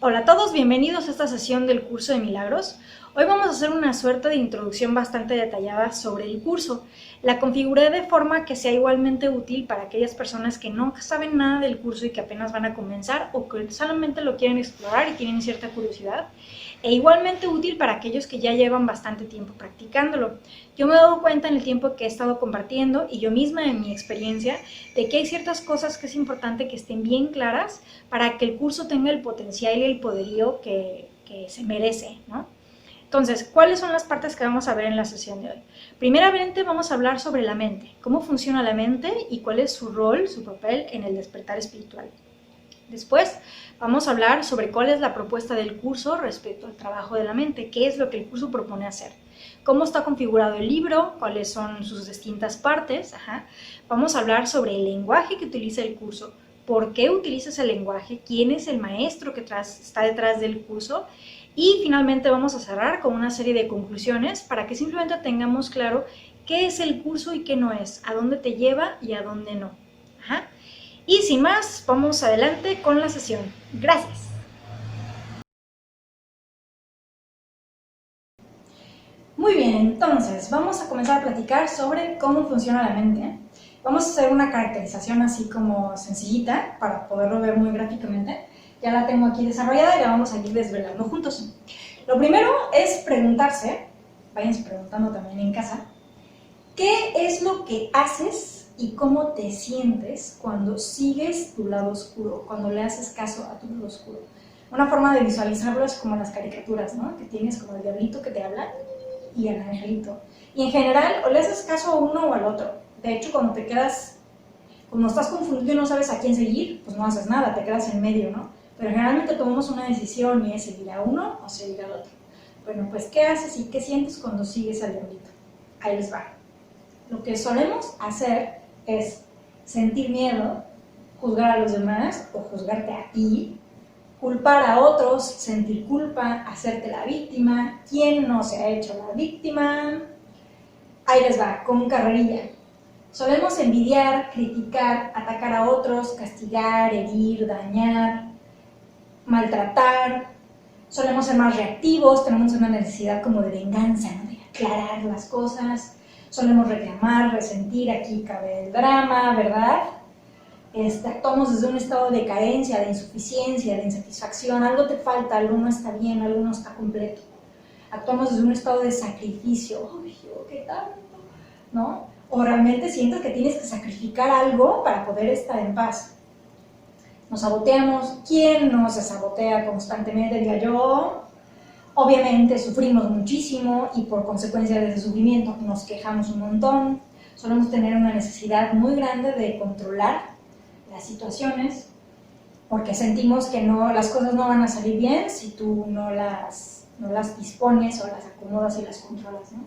Hola a todos, bienvenidos a esta sesión del curso de milagros. Hoy vamos a hacer una suerte de introducción bastante detallada sobre el curso. La configuré de forma que sea igualmente útil para aquellas personas que no saben nada del curso y que apenas van a comenzar o que solamente lo quieren explorar y tienen cierta curiosidad. E igualmente útil para aquellos que ya llevan bastante tiempo practicándolo. Yo me he dado cuenta en el tiempo que he estado compartiendo y yo misma en mi experiencia de que hay ciertas cosas que es importante que estén bien claras para que el curso tenga el potencial y el poderío que se merece, ¿no? Entonces, ¿cuáles son las partes que vamos a ver en la sesión de hoy? Primeramente vamos a hablar sobre la mente, cómo funciona la mente y cuál es su rol, su papel en el despertar espiritual. Después vamos a hablar sobre cuál es la propuesta del curso respecto al trabajo de la mente, qué es lo que el curso propone hacer, cómo está configurado el libro, cuáles son sus distintas partes. Vamos a hablar sobre el lenguaje que utiliza el curso, por qué utiliza ese lenguaje, quién es el maestro que está detrás del curso y finalmente vamos a cerrar con una serie de conclusiones para que simplemente tengamos claro qué es el curso y qué no es, a dónde te lleva y a dónde no. Y sin más, vamos adelante con la sesión. Gracias. Muy bien, entonces vamos a comenzar a platicar sobre cómo funciona la mente. Vamos a hacer una caracterización así como sencillita para poderlo ver muy gráficamente. Ya la tengo aquí desarrollada y la vamos a ir desvelando juntos. Lo primero es preguntarse, váyanse preguntando también en casa, ¿qué es lo que haces y cómo te sientes cuando sigues tu lado oscuro, cuando le haces caso a tu lado oscuro? Una forma de visualizarlo es como las caricaturas, ¿no? Que tienes como el diablito que te habla y el angelito. Y en general, o le haces caso a uno o al otro. De hecho, cuando estás confundido y no sabes a quién seguir, pues no haces nada, te quedas en medio, ¿no? Pero generalmente tomamos una decisión y es seguir a uno o seguir al otro. Bueno, pues, ¿qué haces y qué sientes cuando sigues al diablito? Ahí les va. Lo que solemos hacer es sentir miedo, juzgar a los demás o juzgarte a ti, culpar a otros, sentir culpa, hacerte la víctima. ¿Quién no se ha hecho la víctima? Ahí les va, con carrerilla. Solemos envidiar, criticar, atacar a otros, castigar, herir, dañar, maltratar. Solemos ser más reactivos, tenemos una necesidad como de venganza, ¿no? De aclarar las cosas. Solemos reclamar, resentir, aquí cabe el drama, ¿verdad? Actuamos desde un estado de carencia, de insuficiencia, de insatisfacción, algo te falta, algo no está bien, algo no está completo. Actuamos desde un estado de sacrificio, ¡ay, qué tanto! ¿No? O realmente sientes que tienes que sacrificar algo para poder estar en paz. Nos saboteamos. ¿Quién no se sabotea constantemente? Diga yo. Obviamente sufrimos muchísimo y por consecuencia de ese sufrimiento nos quejamos un montón. Solemos tener una necesidad muy grande de controlar las situaciones porque sentimos que las cosas no van a salir bien si tú no las dispones o las acomodas y las controlas, ¿no?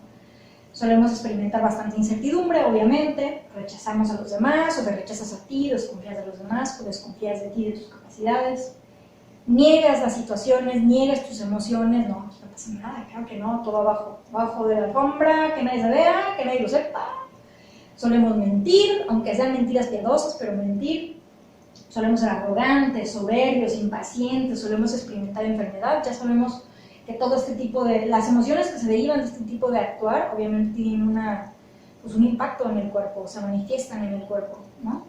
Solemos experimentar bastante incertidumbre, obviamente, rechazamos a los demás o te rechazas a ti, desconfías de los demás o desconfías de ti y de tus capacidades. Niegas las situaciones, niegas tus emociones, no, aquí no pasa nada, claro que no, todo abajo de la alfombra, que nadie se vea, que nadie lo sepa. Solemos mentir, aunque sean mentiras piadosas, pero mentir. Solemos ser arrogantes, soberbios, impacientes, solemos experimentar enfermedad, ya sabemos que todo este tipo las emociones que se derivan de este tipo de actuar, obviamente tienen un impacto en el cuerpo, se manifiestan en el cuerpo, ¿no?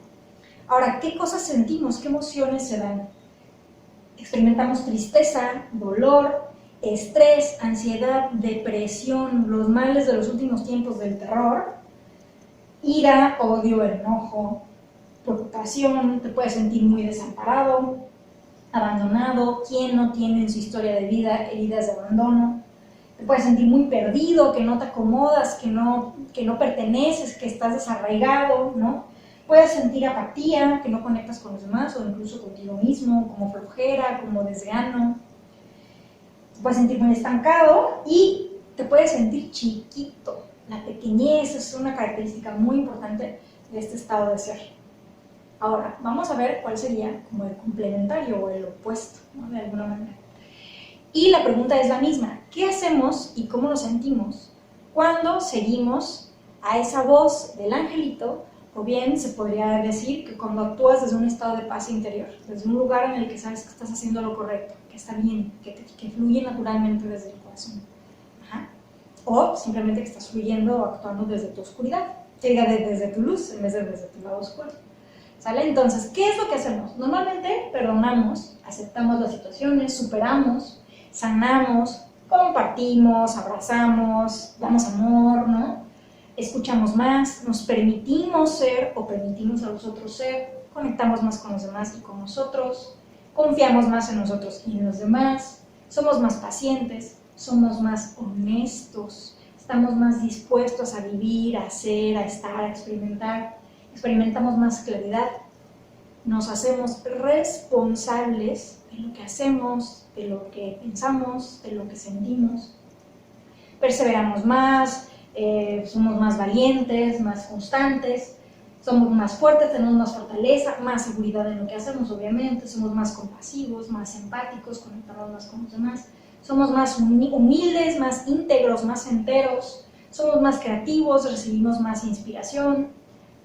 Ahora, ¿qué cosas sentimos? ¿Qué emociones se dan? Experimentamos tristeza, dolor, estrés, ansiedad, depresión, los males de los últimos tiempos del terror, ira, odio, enojo, preocupación, te puedes sentir muy desamparado, abandonado. ¿Quién no tiene en su historia de vida heridas de abandono? Te puedes sentir muy perdido, que no te acomodas, que no perteneces, que estás desarraigado, ¿no? Puedes sentir apatía, que no conectas con los demás o incluso contigo mismo, como flojera, como desgano. Te puedes sentir muy estancado y te puedes sentir chiquito. La pequeñez es una característica muy importante de este estado de ser. Ahora, vamos a ver cuál sería como el complementario o el opuesto, ¿no? De alguna manera. Y la pregunta es la misma, ¿qué hacemos y cómo nos sentimos cuando seguimos a esa voz del angelito? O bien se podría decir que cuando actúas desde un estado de paz interior, desde un lugar en el que sabes que estás haciendo lo correcto, que está bien, que fluye naturalmente desde el corazón. Ajá. O simplemente que estás fluyendo o actuando desde tu oscuridad, que diga desde tu luz en vez de desde tu lado oscuro. ¿Sale? Entonces, ¿qué es lo que hacemos? Normalmente perdonamos, aceptamos las situaciones, superamos, sanamos, compartimos, abrazamos, damos amor, ¿no? Escuchamos más, nos permitimos ser o permitimos a los otros ser, conectamos más con los demás y con nosotros, confiamos más en nosotros y en los demás, somos más pacientes, somos más honestos, estamos más dispuestos a vivir, a hacer, a estar, a experimentar, experimentamos más claridad, nos hacemos responsables de lo que hacemos, de lo que pensamos, de lo que sentimos, perseveramos más, somos más valientes, más constantes, somos más fuertes, tenemos más fortaleza, más seguridad en lo que hacemos, obviamente, somos más compasivos, más empáticos, conectamos más con los demás, somos más humildes, más íntegros, más enteros, somos más creativos, recibimos más inspiración,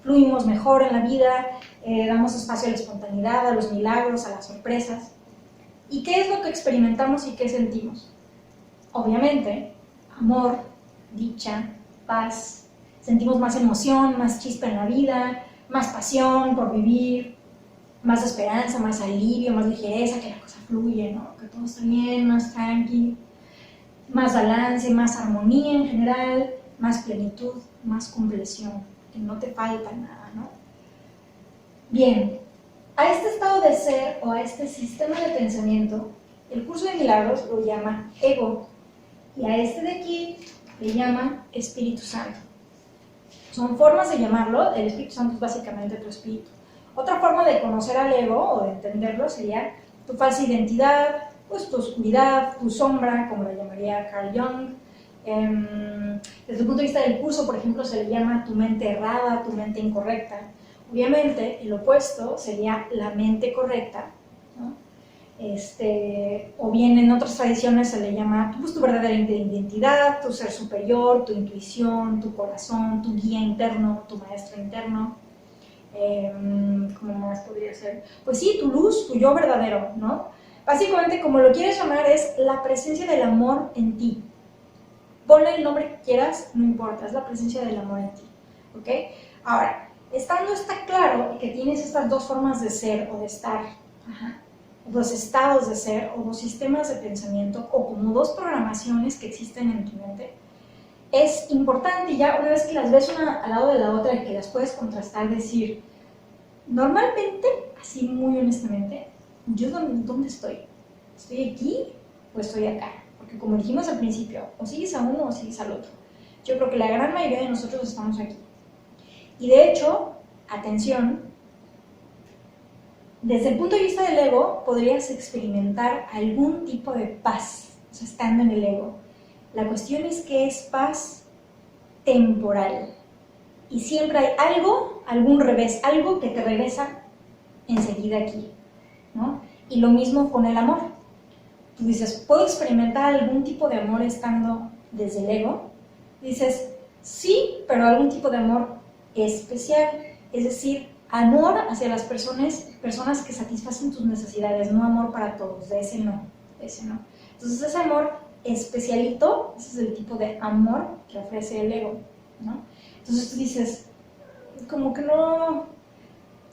fluimos mejor en la vida, damos espacio a la espontaneidad, a los milagros, a las sorpresas. ¿Y qué es lo que experimentamos y qué sentimos? Obviamente, amor, dicha, paz, sentimos más emoción, más chispa en la vida, más pasión por vivir, más esperanza, más alivio, más ligereza, que la cosa fluye, ¿no? Que todo está bien, más tranqui, más balance, más armonía en general, más plenitud, más compleción, que no te falta nada, ¿no? Bien, a este estado de ser o a este sistema de pensamiento, el curso de milagros lo llama ego, y a este de aquí le llaman Espíritu Santo. Son formas de llamarlo, el Espíritu Santo es básicamente tu espíritu. Otra forma de conocer al ego o de entenderlo sería tu falsa identidad, pues tu oscuridad, tu sombra, como la llamaría Carl Jung. Desde el punto de vista del curso, por ejemplo, se le llama tu mente errada, tu mente incorrecta. Obviamente, el opuesto sería la mente correcta, ¿no? O bien en otras tradiciones se le llama pues, tu verdadera identidad, tu ser superior, tu intuición, tu corazón, tu guía interno, tu maestro interno. ¿Cómo más podría ser? Pues sí, tu luz, tu yo verdadero, ¿no? Básicamente, como lo quieres llamar, es la presencia del amor en ti. Ponle el nombre que quieras, no importa, es la presencia del amor en ti, ¿ok? Ahora, está claro que tienes estas dos formas de ser o de estar, dos estados de ser o dos sistemas de pensamiento o como dos programaciones que existen en tu mente, es importante ya una vez que las ves una al lado de la otra y que las puedes contrastar, decir, normalmente, así muy honestamente, ¿yo dónde estoy? ¿Estoy aquí o estoy acá? Porque como dijimos al principio, o sigues a uno o sigues al otro. Yo creo que la gran mayoría de nosotros estamos aquí. Y de hecho, atención, desde el punto de vista del ego, podrías experimentar algún tipo de paz, o sea, estando en el ego. La cuestión es que es paz temporal. Y siempre hay algo, algún revés, algo que te regresa enseguida aquí, ¿no? Y lo mismo con el amor. Tú dices, ¿puedo experimentar algún tipo de amor estando desde el ego? Dices, sí, pero algún tipo de amor especial, es decir, amor hacia las personas que satisfacen tus necesidades, no amor para todos, de ese no. Entonces ese amor especialito, ese es el tipo de amor que ofrece el ego, ¿no? Entonces tú dices, como que no,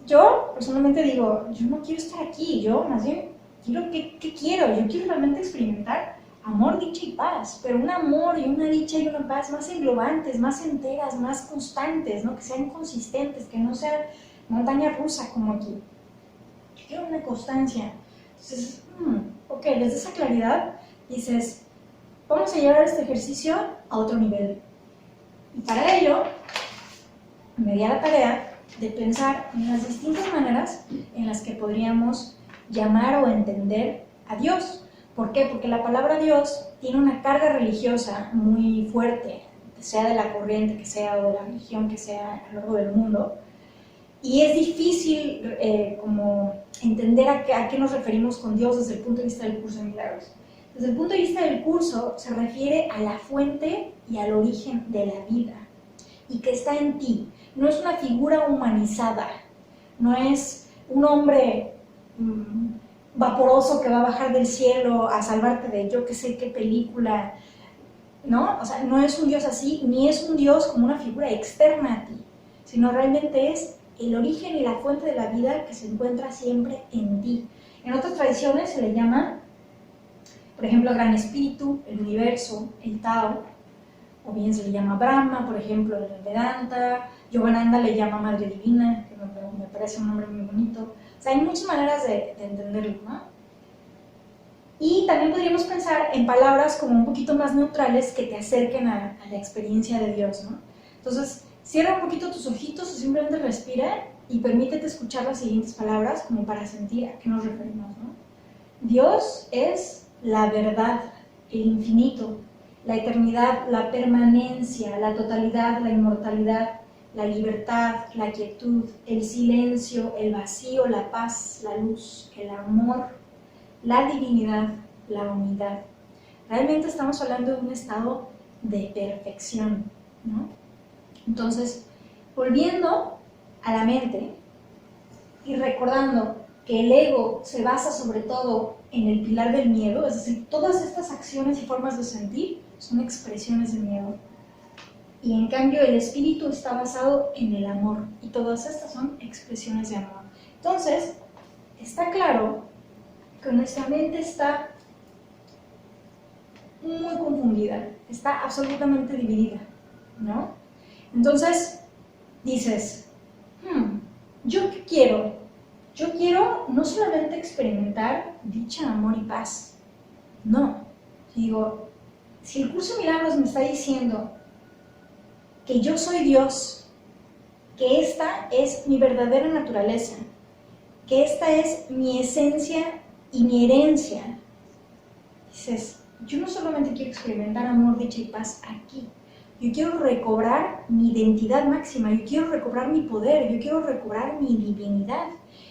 yo personalmente digo, yo no quiero estar aquí, yo más bien ¿qué quiero? Yo quiero realmente experimentar amor, dicha y paz, pero un amor y una dicha y una paz más englobantes, más enteras, más constantes, ¿no? Que sean consistentes, que no sea montaña rusa como aquí. Yo quiero una constancia. Entonces, ok, desde esa claridad dices, vamos a llevar este ejercicio a otro nivel. Y para ello, me di a la tarea de pensar en las distintas maneras en las que podríamos llamar o entender a Dios. ¿Por qué? Porque la palabra Dios tiene una carga religiosa muy fuerte, sea de la corriente que sea o de la religión que sea a lo largo del mundo, y es difícil como entender a qué nos referimos con Dios desde el punto de vista del curso de milagros. Desde el punto de vista del curso se refiere a la fuente y al origen de la vida, y que está en ti. No es una figura humanizada, no es un hombre vaporoso que va a bajar del cielo a salvarte de yo qué sé qué película, ¿no? O sea, no es un Dios así, ni es un Dios como una figura externa a ti, sino realmente es el origen y la fuente de la vida que se encuentra siempre en ti. En otras tradiciones se le llama, por ejemplo, Gran Espíritu, el Universo, el Tao, o bien se le llama Brahma, por ejemplo, en el Vedanta. Yogananda le llama Madre Divina, que me parece un nombre muy bonito. O sea, hay muchas maneras de entenderlo, ¿no? Y también podríamos pensar en palabras como un poquito más neutrales que te acerquen a la experiencia de Dios, ¿no? Entonces, cierra un poquito tus ojitos o simplemente respira y permítete escuchar las siguientes palabras como para sentir a qué nos referimos, ¿no? Dios es la verdad, el infinito, la eternidad, la permanencia, la totalidad, la inmortalidad, la libertad, la quietud, el silencio, el vacío, la paz, la luz, el amor, la divinidad, la unidad. Realmente estamos hablando de un estado de perfección, ¿no? Entonces, volviendo a la mente y recordando que el ego se basa sobre todo en el pilar del miedo, es decir, todas estas acciones y formas de sentir son expresiones de miedo. Y en cambio el espíritu está basado en el amor, y todas estas son expresiones de amor. Entonces, está claro que nuestra mente está muy confundida, está absolutamente dividida, ¿no? Entonces, dices, ¿yo qué quiero? Yo quiero no solamente experimentar dicha, amor y paz, no. Digo, si el curso de milagros me está diciendo que yo soy Dios, que esta es mi verdadera naturaleza, que esta es mi esencia y mi herencia, dices, yo no solamente quiero experimentar amor, dicha y paz aquí, yo quiero recobrar mi identidad máxima, yo quiero recobrar mi poder, yo quiero recobrar mi divinidad.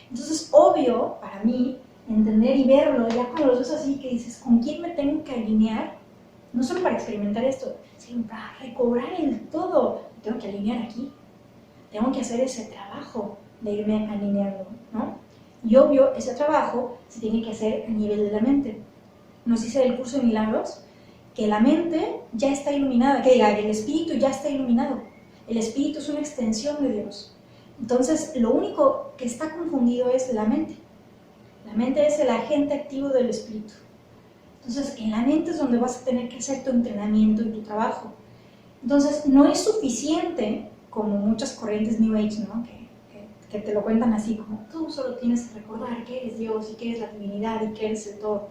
Entonces, obvio, para mí, entender y verlo, ya cuando los ves así, que dices, ¿con quién me tengo que alinear? No solo para experimentar esto, sino para recobrar el todo. Me tengo que alinear aquí, tengo que hacer ese trabajo de irme alineando, ¿no? Y obvio, ese trabajo se tiene que hacer a nivel de la mente. Nos dice el curso de milagros que la mente ya está iluminada, que diga, el espíritu ya está iluminado. El espíritu es una extensión de Dios. Entonces, lo único que está confundido es la mente. La mente es el agente activo del espíritu. Entonces, en la mente es donde vas a tener que hacer tu entrenamiento y tu trabajo. Entonces, no es suficiente, como muchas corrientes New Age, ¿no? Que te lo cuentan así, como tú solo tienes que recordar que eres Dios y que eres la divinidad y que eres el todo.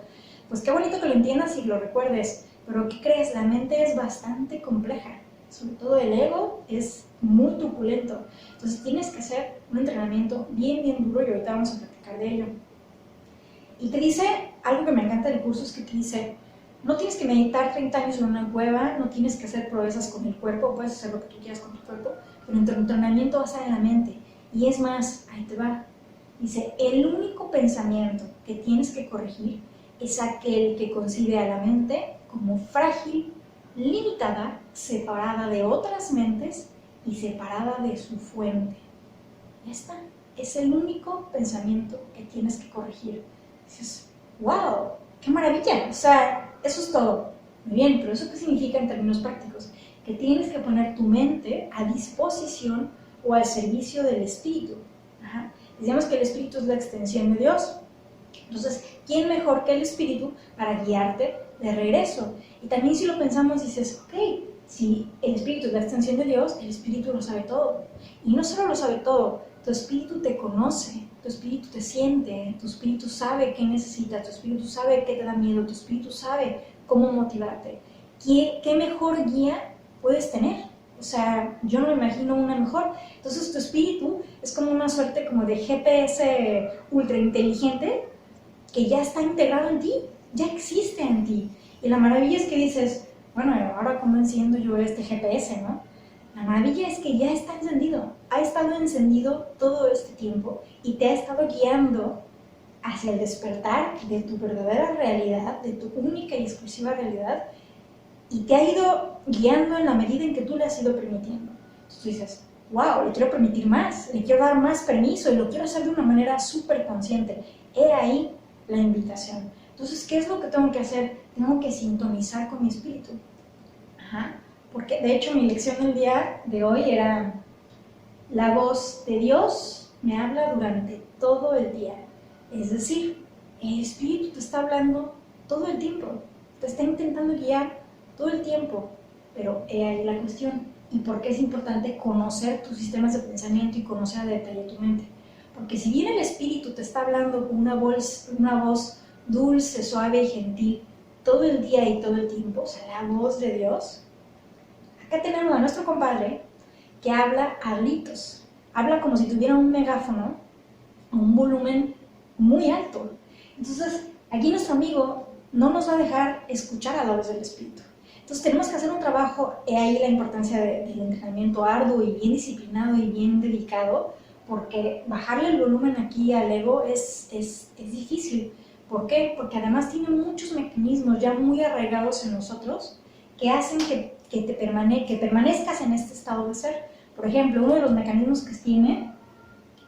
Pues qué bonito que lo entiendas y lo recuerdes, pero ¿qué crees? La mente es bastante compleja, sobre todo el ego es muy truculento. Entonces tienes que hacer un entrenamiento bien, bien duro y ahorita vamos a platicar de ello. Y te dice, algo que me encanta del curso es que te dice, no tienes que meditar 30 años en una cueva, no tienes que hacer proezas con el cuerpo, puedes hacer lo que tú quieras con tu cuerpo, pero en tu entrenamiento va a estar en la mente. Y es más, ahí te va. Dice, el único pensamiento que tienes que corregir es aquel que concibe a la mente como frágil, limitada, separada de otras mentes y separada de su fuente. Ya está. Es el único pensamiento que tienes que corregir. Dices, wow, qué maravilla. O sea, eso es todo. Muy bien, pero ¿eso qué significa en términos prácticos? Que tienes que poner tu mente a disposición o al servicio del espíritu. Ajá. Decíamos que el espíritu es la extensión de Dios. Entonces, ¿quién mejor que el espíritu para guiarte de regreso? Y también si lo pensamos, dices, ok, si el espíritu es la extensión de Dios, el espíritu lo sabe todo. Y no solo lo sabe todo, tu espíritu te conoce, tu espíritu te siente, tu espíritu sabe qué necesitas, tu espíritu sabe qué te da miedo, tu espíritu sabe cómo motivarte. ¿Qué mejor guía puedes tener? O sea, yo no me imagino una mejor. Entonces tu espíritu es como una suerte como de GPS ultra inteligente que ya está integrado en ti, ya existe en ti. Y la maravilla es que dices, bueno, ahora cómo enciendo yo este GPS, ¿no? La maravilla es que ya está encendido, ha estado encendido todo este tiempo y te ha estado guiando hacia el despertar de tu verdadera realidad, de tu única y exclusiva realidad, y te ha ido guiando en la medida en que tú le has ido permitiendo. Entonces tú dices, wow, le quiero permitir más, le quiero dar más permiso y lo quiero hacer de una manera súper consciente. He ahí la invitación. Entonces, ¿qué es lo que tengo que hacer? Tengo que sintonizar con mi espíritu. Porque de hecho mi lección del día de hoy era: la voz de Dios me habla durante todo el día. Es decir, el espíritu te está hablando todo el tiempo, te está intentando guiar todo el tiempo. Pero he ahí la cuestión, y por qué es importante conocer tus sistemas de pensamiento y conocer a detalle tu mente. Porque si bien el espíritu te está hablando con una voz dulce, suave y gentil todo el día y todo el tiempo, o sea, la voz de Dios, acá tenemos a nuestro compadre que habla a gritos, habla como si tuviera un megáfono a un volumen muy alto. Entonces, aquí nuestro amigo no nos va a dejar escuchar a la voz del espíritu. Entonces tenemos que hacer un trabajo, y ahí la importancia del entrenamiento arduo y bien disciplinado y bien dedicado, porque bajarle el volumen aquí al ego es difícil. ¿Por qué? Porque además tiene muchos mecanismos ya muy arraigados en nosotros que hacen que permanezcas en este estado de ser. Por ejemplo, uno de los mecanismos que tiene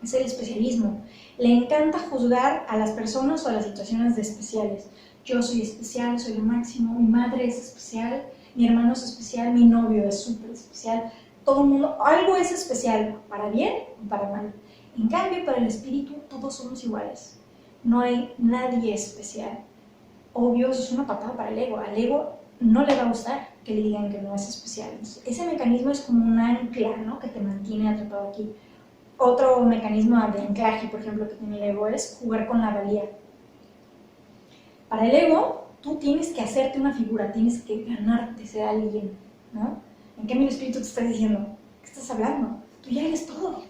es el especialismo. Le encanta juzgar a las personas o a las situaciones de especiales. Yo soy especial, soy lo máximo, mi madre es especial, mi hermano es especial, mi novio es súper especial, todo el mundo, algo es especial, para bien y para mal. En cambio, para el espíritu, todos somos iguales. No hay nadie especial. Obvio, eso es una patada para el ego. Al ego no le va a gustar que le digan que no es especial. Entonces, ese mecanismo es como un ancla, ¿no?, que te mantiene atrapado aquí. Otro mecanismo de anclaje, por ejemplo, que tiene el ego es jugar con la valía. Para el ego, tú tienes que hacerte una figura, tienes que ganarte ser alguien, ¿no? En cambio, el espíritu te está diciendo: ¿qué estás hablando? Tú ya eres todo,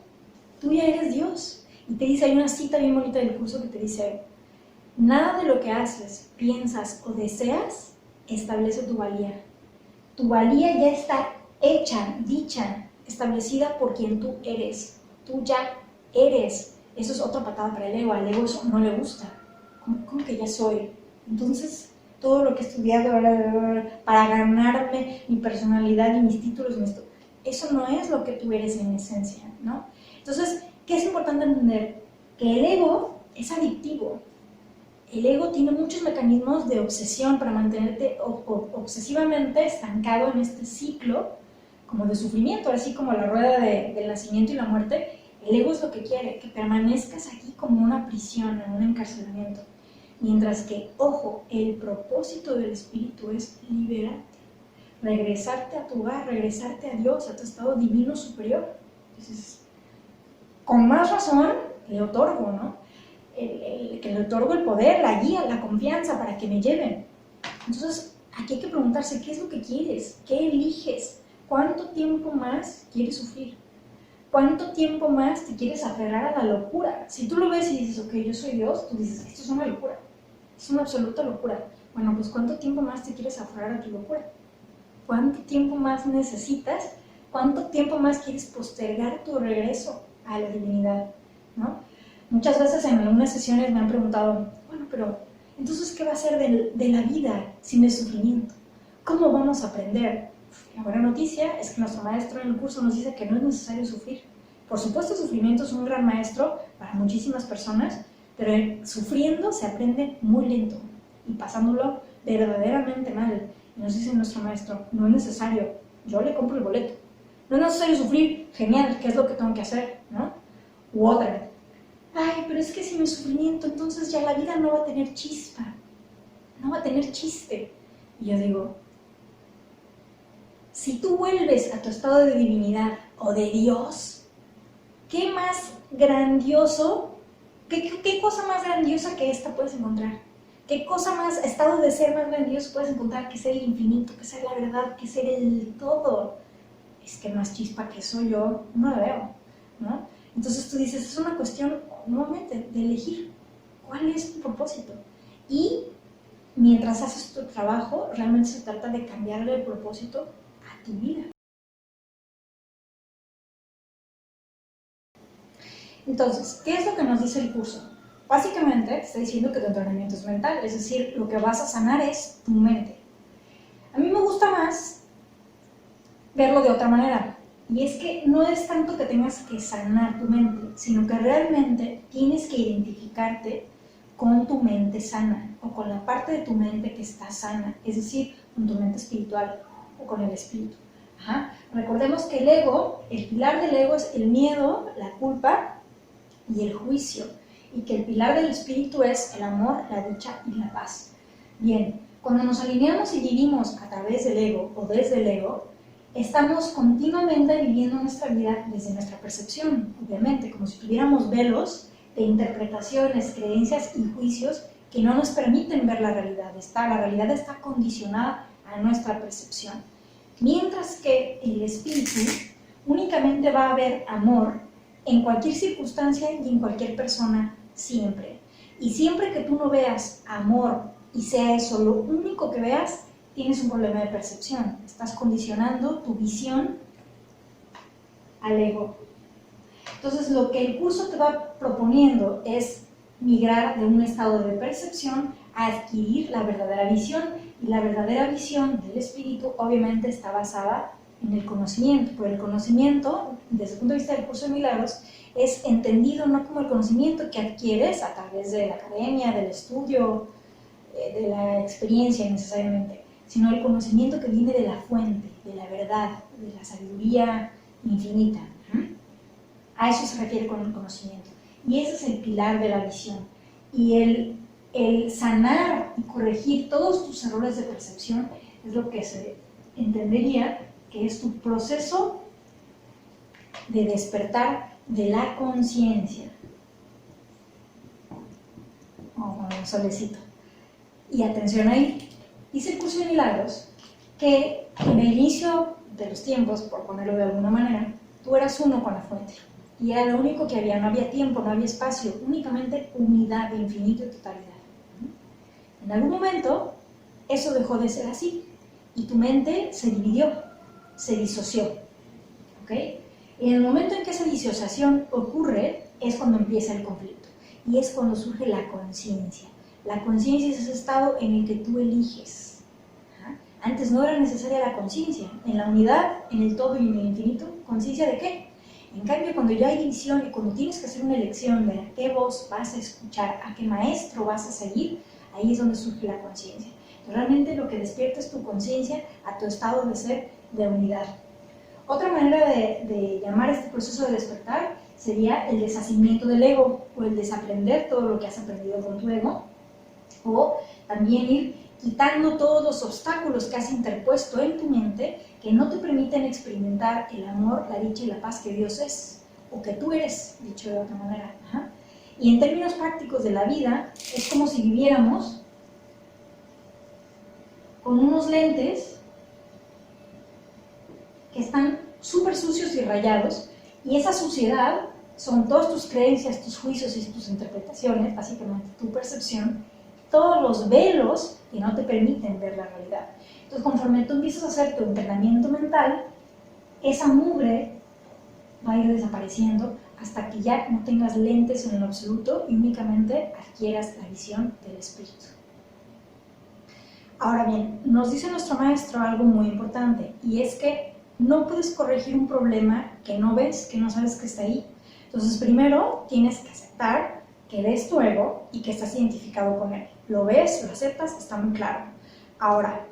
tú ya eres Dios. Y te dice, hay una cita bien bonita del curso que te dice: nada de lo que haces, piensas o deseas establece tu valía. Tu valía ya está hecha, dicha, establecida por quien tú eres. Tú ya eres. Eso es otra patada para el ego. Al ego eso no le gusta. ¿Cómo que ya soy? Entonces, todo lo que he estudiado para ganarme mi personalidad y mis títulos, eso no es lo que tú eres en esencia, ¿no? Entonces, ¿qué es importante entender? Que el ego es adictivo. El ego tiene muchos mecanismos de obsesión para mantenerte obsesivamente estancado en este ciclo como de sufrimiento, así como la rueda del nacimiento y la muerte. El ego es lo que quiere, que permanezcas aquí como una prisión, en un encarcelamiento. Mientras que, ojo, el propósito del espíritu es liberarte, regresarte a tu hogar, regresarte a Dios, a tu estado divino superior. Entonces, con más razón le otorgo, ¿no? Que le otorgo el poder, la guía, la confianza para que me lleven. Entonces, aquí hay que preguntarse: ¿qué es lo que quieres? ¿Qué eliges? ¿Cuánto tiempo más quieres sufrir? ¿Cuánto tiempo más te quieres aferrar a la locura? Si tú lo ves y dices, ok, yo soy Dios, tú dices, esto es una locura, es una absoluta locura. Bueno, pues ¿cuánto tiempo más te quieres aferrar a tu locura? ¿Cuánto tiempo más necesitas? ¿Cuánto tiempo más quieres postergar tu regreso a la divinidad? ¿No? Muchas veces en algunas sesiones me han preguntado, bueno, pero entonces, ¿qué va a ser de la vida sin el sufrimiento? ¿Cómo vamos a aprender? La buena noticia es que nuestro maestro en el curso nos dice que no es necesario sufrir. Por supuesto, el sufrimiento es un gran maestro para muchísimas personas, pero sufriendo se aprende muy lento y pasándolo verdaderamente mal. Y nos dice nuestro maestro, no es necesario, yo le compro el boleto. No es necesario sufrir, genial, ¿qué es lo que tengo que hacer? ¿No? U otra, ay, pero es que sin el sufrimiento entonces ya la vida no va a tener chispa, no va a tener chiste. Y yo digo, si tú vuelves a tu estado de divinidad o de Dios, ¿qué más grandioso, qué cosa más grandiosa que esta puedes encontrar? ¿Qué cosa más, estado de ser más grandioso puedes encontrar que ser el infinito, que ser la verdad, que ser el todo? Es que más chispa que eso yo no la veo, ¿no? Entonces tú dices, es una cuestión, nuevamente, de elegir cuál es tu propósito. Y mientras haces tu trabajo, realmente se trata de cambiarle el propósito a tu vida. Entonces, ¿qué es lo que nos dice el curso? Básicamente te está diciendo que tu entrenamiento es mental, es decir, lo que vas a sanar es tu mente. A mí me gusta más verlo de otra manera, y es que no es tanto que tengas que sanar tu mente, sino que realmente tienes que identificarte con tu mente sana o con la parte de tu mente que está sana, es decir, con tu mente espiritual o con el espíritu. Ajá. Recordemos que el ego, el pilar del ego es el miedo, la culpa y el juicio, y que el pilar del espíritu es el amor, la dicha y la paz. Bien, cuando nos alineamos y vivimos a través del ego o desde el ego, estamos continuamente viviendo nuestra vida desde nuestra percepción, obviamente, como si tuviéramos velos de interpretaciones, creencias y juicios que no nos permiten ver la realidad. La realidad está condicionada a nuestra percepción. Mientras que el espíritu únicamente va a ver amor en cualquier circunstancia y en cualquier persona, siempre. Y siempre que tú no veas amor y sea eso lo único que veas, tienes un problema de percepción. Estás condicionando tu visión al ego. Entonces, lo que el curso te va proponiendo es migrar de un estado de percepción a adquirir la verdadera visión. Y la verdadera visión del espíritu obviamente está basada en el conocimiento, pero el conocimiento, desde el punto de vista del curso de milagros, es entendido no como el conocimiento que adquieres a través de la academia, del estudio, de la experiencia necesariamente, sino el conocimiento que viene de la fuente, de la verdad, de la sabiduría infinita. A eso se refiere con el conocimiento. Y ese es el pilar de la visión. Y el sanar y corregir todos tus errores de percepción es lo que se entendería que es tu proceso de despertar de la conciencia. Como un solecito. Y atención ahí, dice el curso de milagros que en el inicio de los tiempos, por ponerlo de alguna manera, tú eras uno con la fuente. Y era lo único que había, no había tiempo, no había espacio, únicamente unidad de infinito y totalidad. En algún momento, eso dejó de ser así, y tu mente se dividió, se disoció, ¿ok? Y en el momento en que esa disociación ocurre, es cuando empieza el conflicto, y es cuando surge la conciencia. La conciencia es ese estado en el que tú eliges. Antes no era necesaria la conciencia, en la unidad, en el todo y en el infinito, ¿conciencia de qué? En cambio, cuando ya hay división y cuando tienes que hacer una elección de a qué voz vas a escuchar, a qué maestro vas a seguir, ahí es donde surge la conciencia. Realmente lo que despierta es tu conciencia a tu estado de ser de unidad. Otra manera de llamar este proceso de despertar sería el deshacimiento del ego, o el desaprender todo lo que has aprendido con tu ego, o también ir quitando todos los obstáculos que has interpuesto en tu mente que no te permiten experimentar el amor, la dicha y la paz que Dios es, o que tú eres, dicho de otra manera. Y en términos prácticos de la vida, es como si viviéramos con unos lentes que están súper sucios y rayados, y esa suciedad son todas tus creencias, tus juicios y tus interpretaciones, básicamente tu percepción, todos los velos que no te permiten ver la realidad. Entonces, conforme tú empiezas a hacer tu entrenamiento mental, esa mugre va a ir desapareciendo hasta que ya no tengas lentes en lo absoluto y únicamente adquieras la visión del espíritu. Ahora bien, nos dice nuestro maestro algo muy importante, y es que no puedes corregir un problema que no ves, que no sabes que está ahí. Entonces, primero tienes que aceptar que ves tu ego y que estás identificado con él. Lo ves, lo aceptas, está muy claro. Ahora,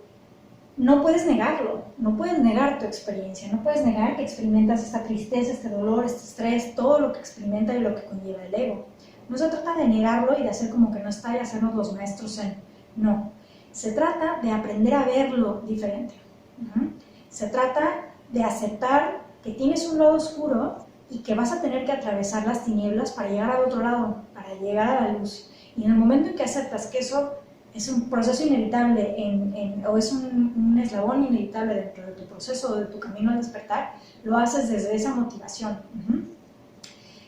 no puedes negarlo, no puedes negar tu experiencia, no puedes negar que experimentas esta tristeza, este dolor, este estrés, todo lo que experimenta y lo que conlleva el ego. No se trata de negarlo y de hacer como que no está y hacernos los maestros en... No, se trata de aprender a verlo diferente. Se trata de aceptar que tienes un lado oscuro y que vas a tener que atravesar las tinieblas para llegar al otro lado, para llegar a la luz. Y en el momento en que aceptas que eso es un proceso inevitable o es un eslabón inevitable dentro de tu proceso, de tu camino al despertar, lo haces desde esa motivación.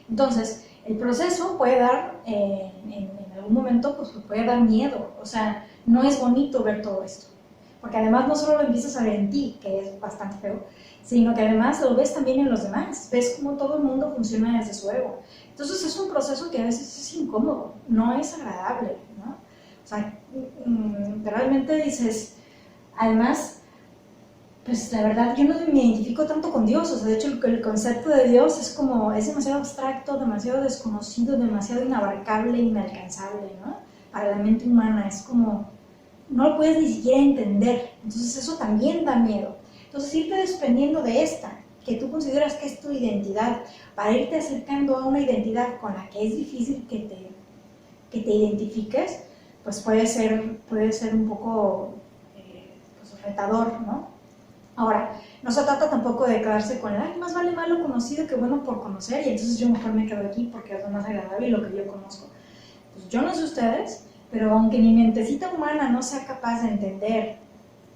Entonces, el proceso puede dar, en algún momento, pues puede dar miedo. O sea, no es bonito ver todo esto. Porque además no solo lo empiezas a ver en ti, que es bastante feo, sino que además lo ves también en los demás. Ves cómo todo el mundo funciona desde su ego. Entonces es un proceso que a veces es incómodo, no es agradable, ¿no? O sea, realmente dices, además, Pues la verdad, yo no me identifico tanto con Dios, o sea, de hecho el concepto de Dios es como, es demasiado abstracto, demasiado desconocido, demasiado inabarcable, inalcanzable, ¿no? Para la mente humana, es como, no lo puedes ni siquiera entender, entonces eso también da miedo. Entonces irte desprendiendo de esta, que tú consideras que es tu identidad, para irte acercando a una identidad con la que es difícil que te identifiques, pues puede ser un poco pues, retador, ¿no? Ahora, no se trata tampoco de quedarse con el, ay, más vale malo conocido que bueno por conocer, y entonces yo mejor me quedo aquí porque es lo más agradable y lo que yo conozco. Pues yo no sé ustedes, pero aunque mi mentecita humana no sea capaz de entender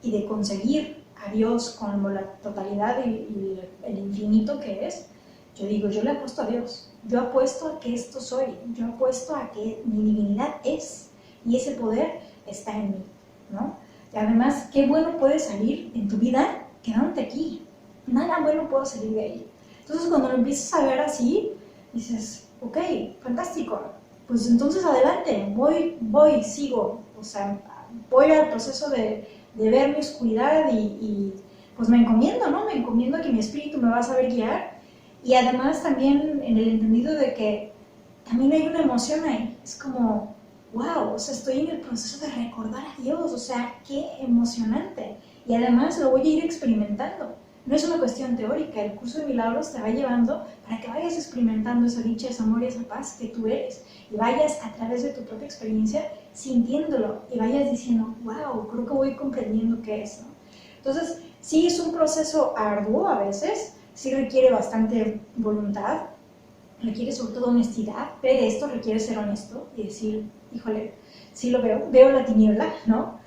y de conseguir a Dios como la totalidad y el infinito que es, yo digo, yo le apuesto a Dios, yo apuesto a que esto soy, yo apuesto a que mi divinidad es, y ese poder está en mí, ¿no? Y además, qué bueno puede salir en tu vida quedándote aquí, nada bueno puede salir de ahí. Entonces cuando lo empiezas a ver así, dices, ok, fantástico, pues entonces adelante, sigo, o sea, voy al proceso de ver mi oscuridad y pues me encomiendo, ¿no? Me encomiendo a que mi espíritu me va a saber guiar, y además también en el entendido de que también hay una emoción ahí, es como, wow, o sea, estoy en el proceso de recordar a Dios, o sea, qué emocionante, y además lo voy a ir experimentando. No es una cuestión teórica, el curso de milagros te va llevando para que vayas experimentando esa dicha, ese amor y esa paz que tú eres, y vayas a través de tu propia experiencia sintiéndolo, y vayas diciendo, wow, creo que voy comprendiendo qué es, ¿no? Entonces, sí es un proceso arduo a veces, sí requiere bastante voluntad, requiere sobre todo honestidad, ver esto requiere ser honesto y decir, híjole, sí lo veo la tiniebla, ¿no?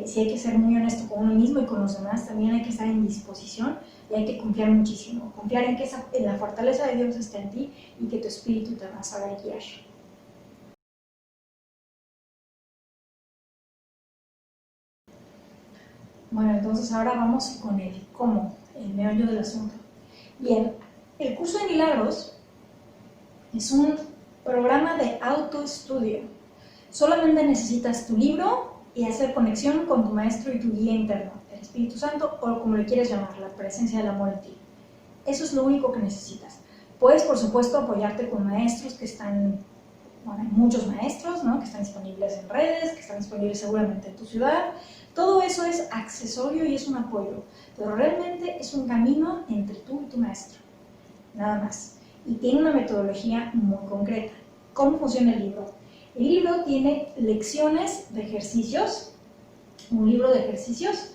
Sí hay que ser muy honesto con uno mismo y con los demás, también hay que estar en disposición y hay que confiar muchísimo, confiar en que en la fortaleza de Dios está en ti y que tu espíritu te va a saber guiar. Bueno, entonces ahora vamos con el cómo, el meollo del asunto. Bien, el curso de milagros es un programa de autoestudio. Solamente necesitas tu libro y hacer conexión con tu maestro y tu guía interno, el Espíritu Santo, o como le quieres llamar, la presencia del amor en ti. Eso es lo único que necesitas. Puedes, por supuesto, apoyarte con maestros que están, bueno, hay muchos maestros, ¿no? Que están disponibles en redes, que están disponibles seguramente en tu ciudad. Todo eso es accesorio y es un apoyo, pero realmente es un camino entre tú y tu maestro, nada más. Y tiene una metodología muy concreta. ¿Cómo funciona el libro? El libro tiene lecciones de ejercicios, un libro de ejercicios,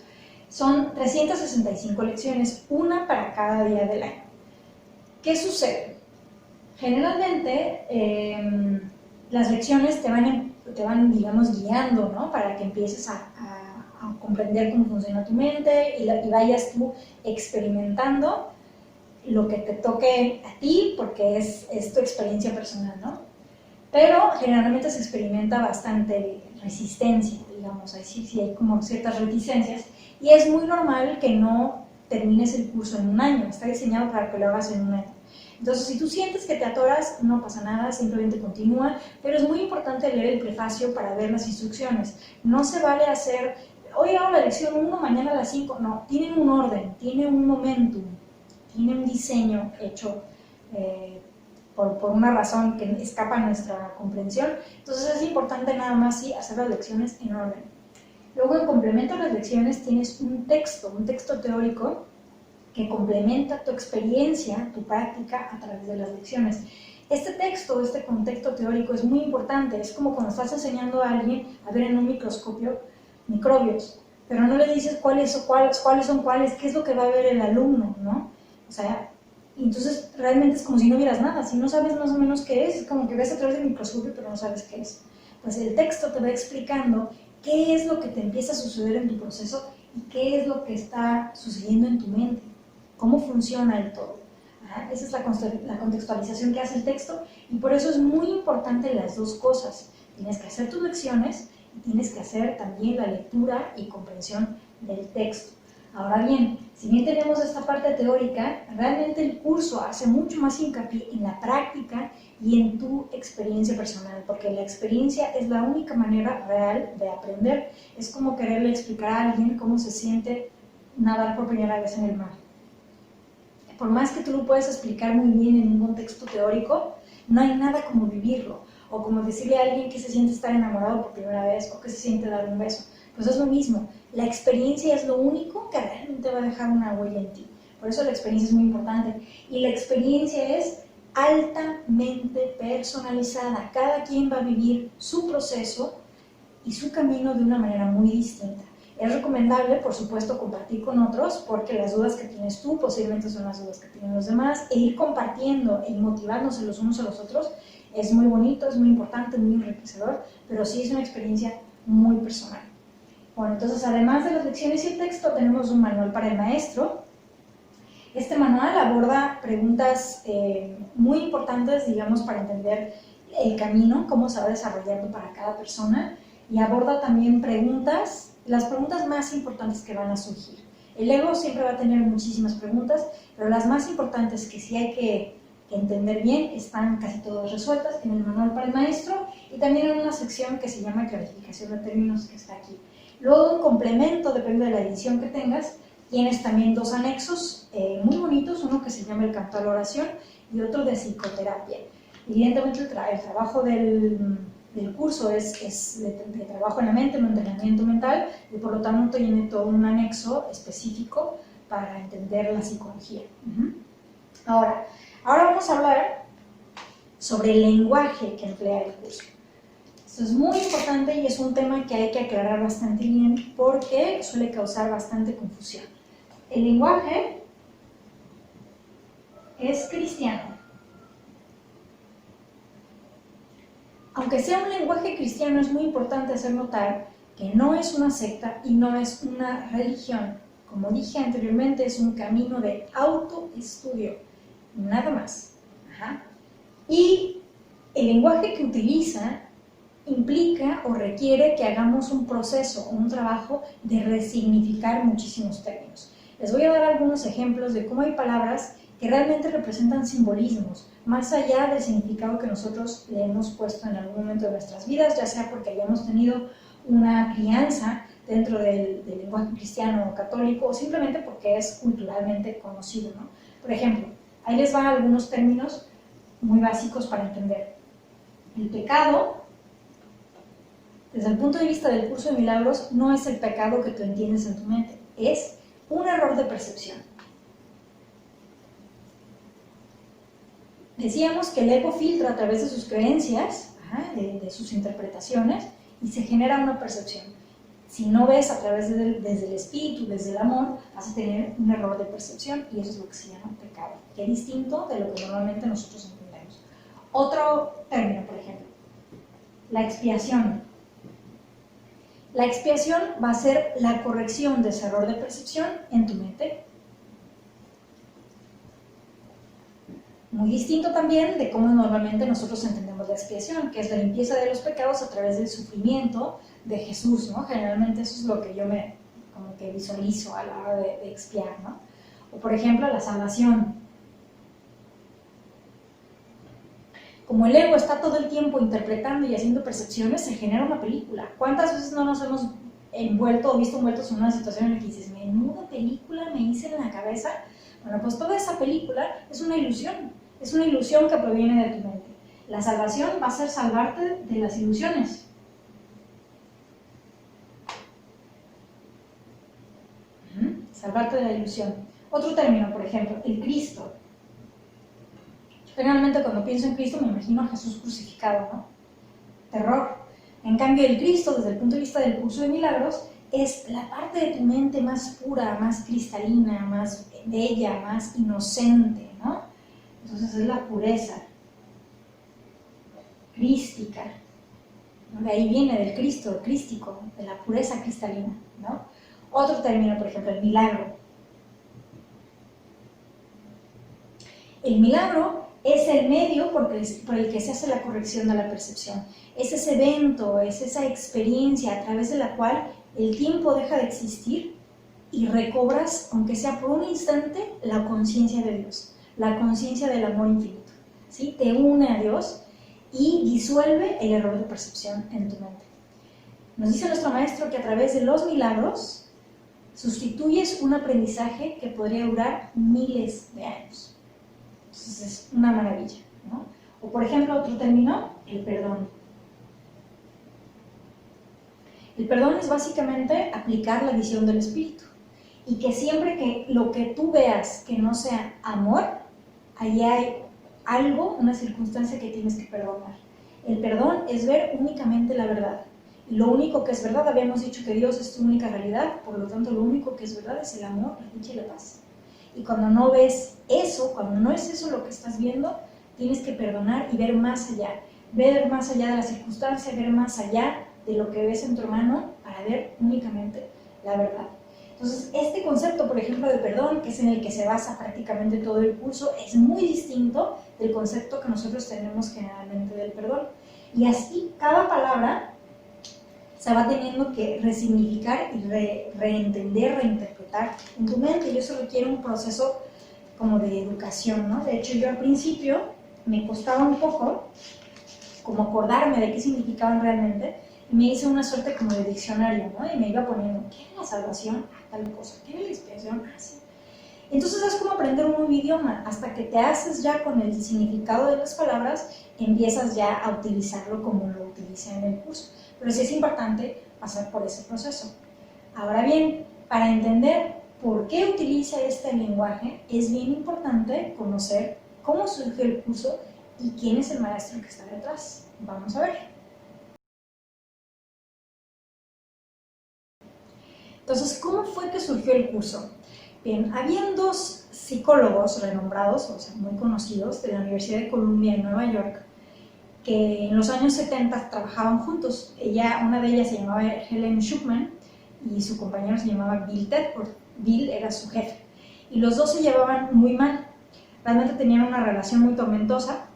son 365 lecciones, una para cada día del año. ¿Qué sucede? Generalmente las lecciones te van, digamos, guiando, ¿no? Para que empieces a comprender cómo funciona tu mente y vayas tú experimentando lo que te toque a ti, porque es tu experiencia personal, ¿no? Pero generalmente se experimenta bastante resistencia, digamos, así sí hay como ciertas reticencias, y es muy normal que no termines el curso en un año, está diseñado para que lo hagas en un año. Entonces, si tú sientes que te atoras, no pasa nada, simplemente continúa, pero es muy importante leer el prefacio para ver las instrucciones. No se vale hacer, hoy hago la lección 1, mañana a las 5, no, tienen un orden, tiene un momentum, tiene un diseño hecho por una razón que escapa a nuestra comprensión. Entonces es importante nada más sí hacer las lecciones en orden. Luego, en complemento a las lecciones, tienes un texto teórico que complementa tu experiencia, tu práctica a través de las lecciones. Este texto, este contexto teórico es muy importante, es como cuando estás enseñando a alguien a ver en un microscopio microbios, pero no le dices cuáles son cuáles, qué es lo que va a ver el alumno, ¿no? O sea, entonces realmente es como si no vieras nada, si no sabes más o menos qué es como que ves a través del microscopio pero no sabes qué es. Pues el texto te va explicando qué es lo que te empieza a suceder en tu proceso y qué es lo que está sucediendo en tu mente, cómo funciona el todo. Esa es la contextualización que hace el texto, y por eso es muy importante las dos cosas. Tienes que hacer tus lecciones y tienes que hacer también la lectura y comprensión del texto. Ahora bien, si bien tenemos esta parte teórica, realmente el curso hace mucho más hincapié en la práctica y en tu experiencia personal, porque la experiencia es la única manera real de aprender. Es como quererle explicar a alguien cómo se siente nadar por primera vez en el mar. Por más que tú lo puedas explicar muy bien en un contexto teórico, no hay nada como vivirlo, o como decirle a alguien que se siente estar enamorado por primera vez, o que se siente dar un beso. Pues es lo mismo, la experiencia es lo único que realmente va a dejar una huella en ti. Por eso la experiencia es muy importante. Y la experiencia es altamente personalizada. Cada quien va a vivir su proceso y su camino de una manera muy distinta. Es recomendable, por supuesto, compartir con otros, porque las dudas que tienes tú posiblemente son las dudas que tienen los demás, e ir compartiendo y motivándose los unos a los otros es muy bonito, es muy importante, muy enriquecedor, pero sí es una experiencia muy personal. Bueno, entonces, además de las lecciones y el texto, tenemos un manual para el maestro. Este manual aborda preguntas muy importantes, digamos, para entender el camino, cómo se va desarrollando para cada persona, y aborda también preguntas, las preguntas más importantes que van a surgir. El ego siempre va a tener muchísimas preguntas, pero las más importantes que sí hay que entender bien están casi todas resueltas en el manual para el maestro, y también en una sección que se llama clarificación de términos, que está aquí. Luego, un complemento, depende de la edición que tengas, tienes también dos anexos muy bonitos, uno que se llama el canto a la oración y otro de psicoterapia. Evidentemente el trabajo del curso es de trabajo en la mente, un entrenamiento mental, y por lo tanto tiene todo un anexo específico para entender la psicología. Ahora vamos a hablar sobre el lenguaje que emplea el curso. Esto es muy importante y es un tema que hay que aclarar bastante bien porque suele causar bastante confusión. El lenguaje es cristiano. Aunque sea un lenguaje cristiano, es muy importante hacer notar que no es una secta y no es una religión. Como dije anteriormente, es un camino de autoestudio, nada más. Y el lenguaje que utiliza implica o requiere que hagamos un proceso, un trabajo de resignificar muchísimos términos. Les voy a dar algunos ejemplos de cómo hay palabras que realmente representan simbolismos, más allá del significado que nosotros le hemos puesto en algún momento de nuestras vidas, ya sea porque hayamos tenido una crianza dentro del lenguaje cristiano o católico, o simplemente porque es culturalmente conocido, ¿no? Por ejemplo, ahí les van algunos términos muy básicos para entender. El pecado, desde el punto de vista del curso de milagros, no es el pecado que tú entiendes en tu mente, es un error de percepción. Decíamos que el ego filtra a través de sus creencias, de sus interpretaciones, y se genera una percepción. Si no ves a través desde el espíritu, desde el amor, vas a tener un error de percepción, y eso es lo que se llama pecado, que es distinto de lo que normalmente nosotros entendemos. Otro término, por ejemplo, la expiación. La expiación va a ser la corrección de ese error de percepción en tu mente. Muy distinto también de cómo normalmente nosotros entendemos la expiación, que es la limpieza de los pecados a través del sufrimiento de Jesús, ¿no? Generalmente eso es lo que yo como que visualizo a la hora de expiar, ¿no? O por ejemplo, la salvación. Como el ego está todo el tiempo interpretando y haciendo percepciones, se genera una película. ¿Cuántas veces no nos hemos envuelto o visto envueltos en una situación en la que dices, menuda película me hice en la cabeza? Bueno, pues toda esa película es una ilusión que proviene de tu mente. La salvación va a ser salvarte de las ilusiones. Salvarte de la ilusión. Otro término, por ejemplo, el Cristo. Generalmente cuando pienso en Cristo me imagino a Jesús crucificado, ¿no? Terror. En cambio, el Cristo, desde el punto de vista del curso de milagros, es la parte de tu mente más pura, más cristalina, más bella, más inocente, ¿no? Entonces es la pureza crística, ¿no? De ahí viene del Cristo, crístico, de la pureza cristalina, ¿no? Otro término, por ejemplo, el milagro. El milagro es el medio por el que se hace la corrección de la percepción. Es ese evento, es esa experiencia a través de la cual el tiempo deja de existir y recobras, aunque sea por un instante, la conciencia de Dios, la conciencia del amor infinito, ¿sí? Te une a Dios y disuelve el error de percepción en tu mente. Nos dice nuestro maestro que a través de los milagros sustituyes un aprendizaje que podría durar miles de años. Entonces es una maravilla, ¿no? O por ejemplo, otro término, el perdón. El perdón es básicamente aplicar la visión del espíritu. Y que siempre que lo que tú veas que no sea amor, ahí hay algo, una circunstancia que tienes que perdonar. El perdón es ver únicamente la verdad. Y lo único que es verdad, habíamos dicho que Dios es tu única realidad, por lo tanto lo único que es verdad es el amor, la dicha y la paz. Y cuando no ves eso, cuando no es eso lo que estás viendo, tienes que perdonar y ver más allá de la circunstancia, ver más allá de lo que ves en tu hermano para ver únicamente la verdad. Entonces, este concepto, por ejemplo, de perdón, que es en el que se basa prácticamente todo el curso, es muy distinto del concepto que nosotros tenemos generalmente del perdón. Y así, cada palabra se va teniendo que resignificar y reentender, reinterpretar en tu mente. Y eso requiere un proceso como de educación, ¿no? De hecho, yo al principio me costaba un poco como acordarme de qué significaban realmente, y me hice una suerte como de diccionario, ¿no? Y me iba poniendo, ¿qué es la salvación? Tal cosa. ¿Qué es la expiación? Así. Entonces es como aprender un nuevo idioma, hasta que te haces ya con el significado de las palabras, empiezas ya a utilizarlo como lo utilicé en el curso. Pero sí es importante pasar por ese proceso. Ahora bien, para entender por qué utiliza este lenguaje, es bien importante conocer cómo surgió el curso y quién es el maestro que está detrás. Vamos a ver. Entonces, ¿cómo fue que surgió el curso? Bien, habían dos psicólogos renombrados, o sea, muy conocidos, de la Universidad de Columbia en Nueva York, que en los años 70 trabajaban juntos. Una de ellas se llamaba Helen Schucman y su compañero se llamaba Bill Tedford. Bill era su jefe. Y los dos se llevaban muy mal. Realmente tenían una relación muy tormentosa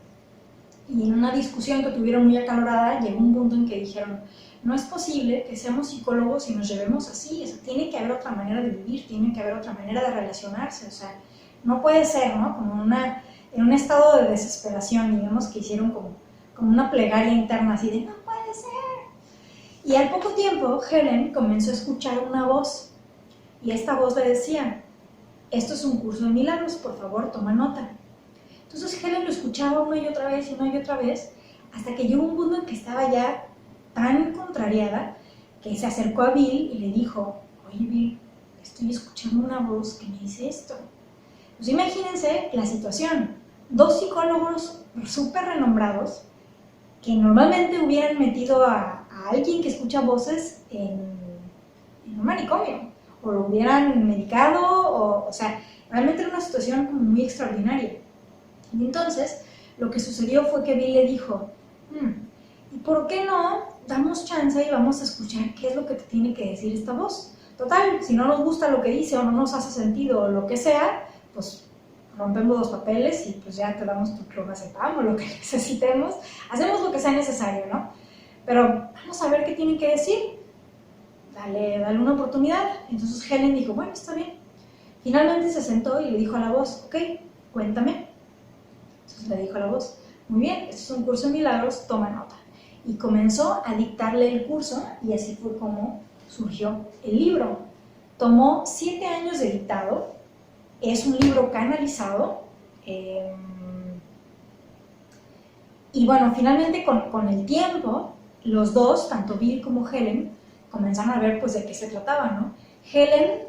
y en una discusión que tuvieron muy acalorada llegó un punto en que dijeron: no es posible que seamos psicólogos y nos llevemos así, o sea, tiene que haber otra manera de vivir, tiene que haber otra manera de relacionarse, o sea, no puede ser, ¿no? Como en un estado de desesperación, digamos, que hicieron como una plegaria interna así de no puede ser. Y al poco tiempo Helen comenzó a escuchar una voz, y esta voz le decía: esto es un curso de milagros, por favor toma nota. Entonces Helen lo escuchaba una y otra vez, hasta que llegó un punto en que estaba ya tan contrariada que se acercó a Bill y le dijo: oye Bill, estoy escuchando una voz que me dice esto. Pues imagínense la situación, dos psicólogos súper renombrados que normalmente hubieran metido a alguien que escucha voces en un manicomio, o lo hubieran medicado, o sea, realmente era una situación como muy extraordinaria. Y entonces lo que sucedió fue que Bill le dijo: ¿y por qué no damos chance y vamos a escuchar qué es lo que te tiene que decir esta voz? Total, si no nos gusta lo que dice o no nos hace sentido o lo que sea, pues rompemos los papeles y pues ya te damos tu clonazepam o lo que necesitemos, hacemos lo que sea necesario, ¿no? Pero vamos a ver qué tienen que decir, dale una oportunidad. Entonces Helen dijo: bueno, está bien. Finalmente se sentó y le dijo a la voz: ok, cuéntame. Entonces le dijo a la voz: muy bien, esto es un curso de milagros, toma nota. Y comenzó a dictarle el curso, y así fue como surgió el libro. Tomó 7 años de dictado, es un libro canalizado, y bueno, finalmente con el tiempo, los dos, tanto Bill como Helen, comenzaron a ver pues de qué se trataba, ¿no? Helen,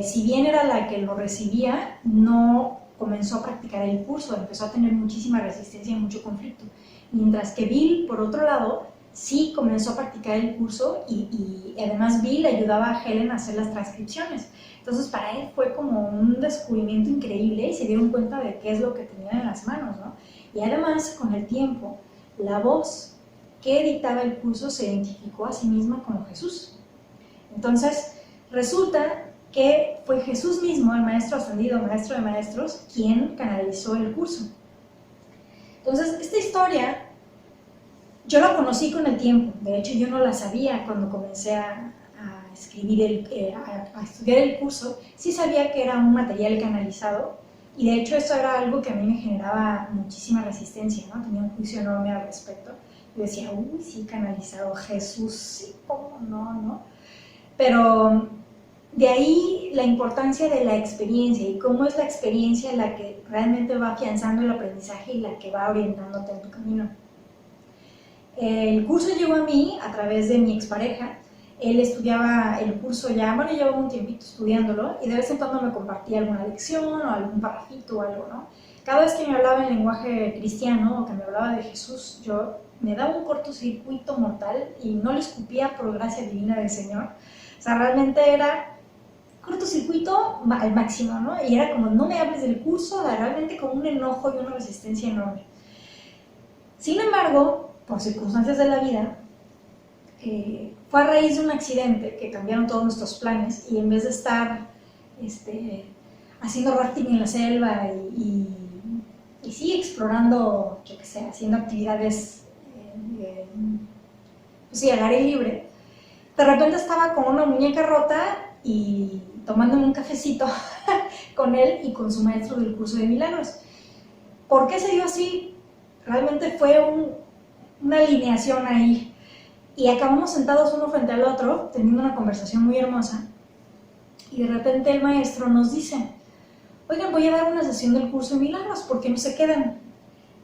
si bien era la que lo recibía, no comenzó a practicar el curso, empezó a tener muchísima resistencia y mucho conflicto. Mientras que Bill, por otro lado, sí comenzó a practicar el curso y además Bill ayudaba a Helen a hacer las transcripciones. Entonces para él fue como un descubrimiento increíble y se dieron cuenta de qué es lo que tenían en las manos, ¿no? Y además, con el tiempo, la voz que dictaba el curso se identificó a sí misma como Jesús. Entonces, resulta que fue Jesús mismo, el Maestro Ascendido, Maestro de Maestros, quien canalizó el curso. Entonces, esta historia yo la conocí con el tiempo. De hecho, yo no la sabía cuando comencé a escribir, a estudiar el curso. Sí sabía que era un material canalizado, y de hecho eso era algo que a mí me generaba muchísima resistencia, ¿no? Tenía un juicio enorme al respecto. Yo decía: uy, sí, canalizado, Jesús, sí, ¿cómo no, no? Pero de ahí la importancia de la experiencia y cómo es la experiencia la que realmente va afianzando el aprendizaje y la que va orientándote en tu camino. El curso llegó a mí a través de mi expareja. Él estudiaba el curso ya, bueno, llevaba un tiempito estudiándolo y de vez en cuando me compartía alguna lección o algún parrafito o algo, ¿no? Cada vez que me hablaba en lenguaje cristiano o que me hablaba de Jesús, yo me daba un cortocircuito mortal y no le escupía por gracia divina del Señor. O sea, realmente era cortocircuito al máximo, ¿no? Y era como, no me hables del curso, realmente con un enojo y una resistencia enorme. Sin embargo, por circunstancias de la vida, fue a raíz de un accidente que cambiaron todos nuestros planes y en vez de estar haciendo rafting en la selva y sí, explorando, yo qué sé, haciendo actividades, pues sí, al aire libre, de repente estaba con una muñeca rota y tomándome un cafecito con él y con su maestro del curso de milagros. ¿Por qué se dio así? Realmente fue una alineación ahí. Y acabamos sentados uno frente al otro, teniendo una conversación muy hermosa. Y de repente el maestro nos dice, oigan, voy a dar una sesión del curso de milagros, ¿por qué no se quedan?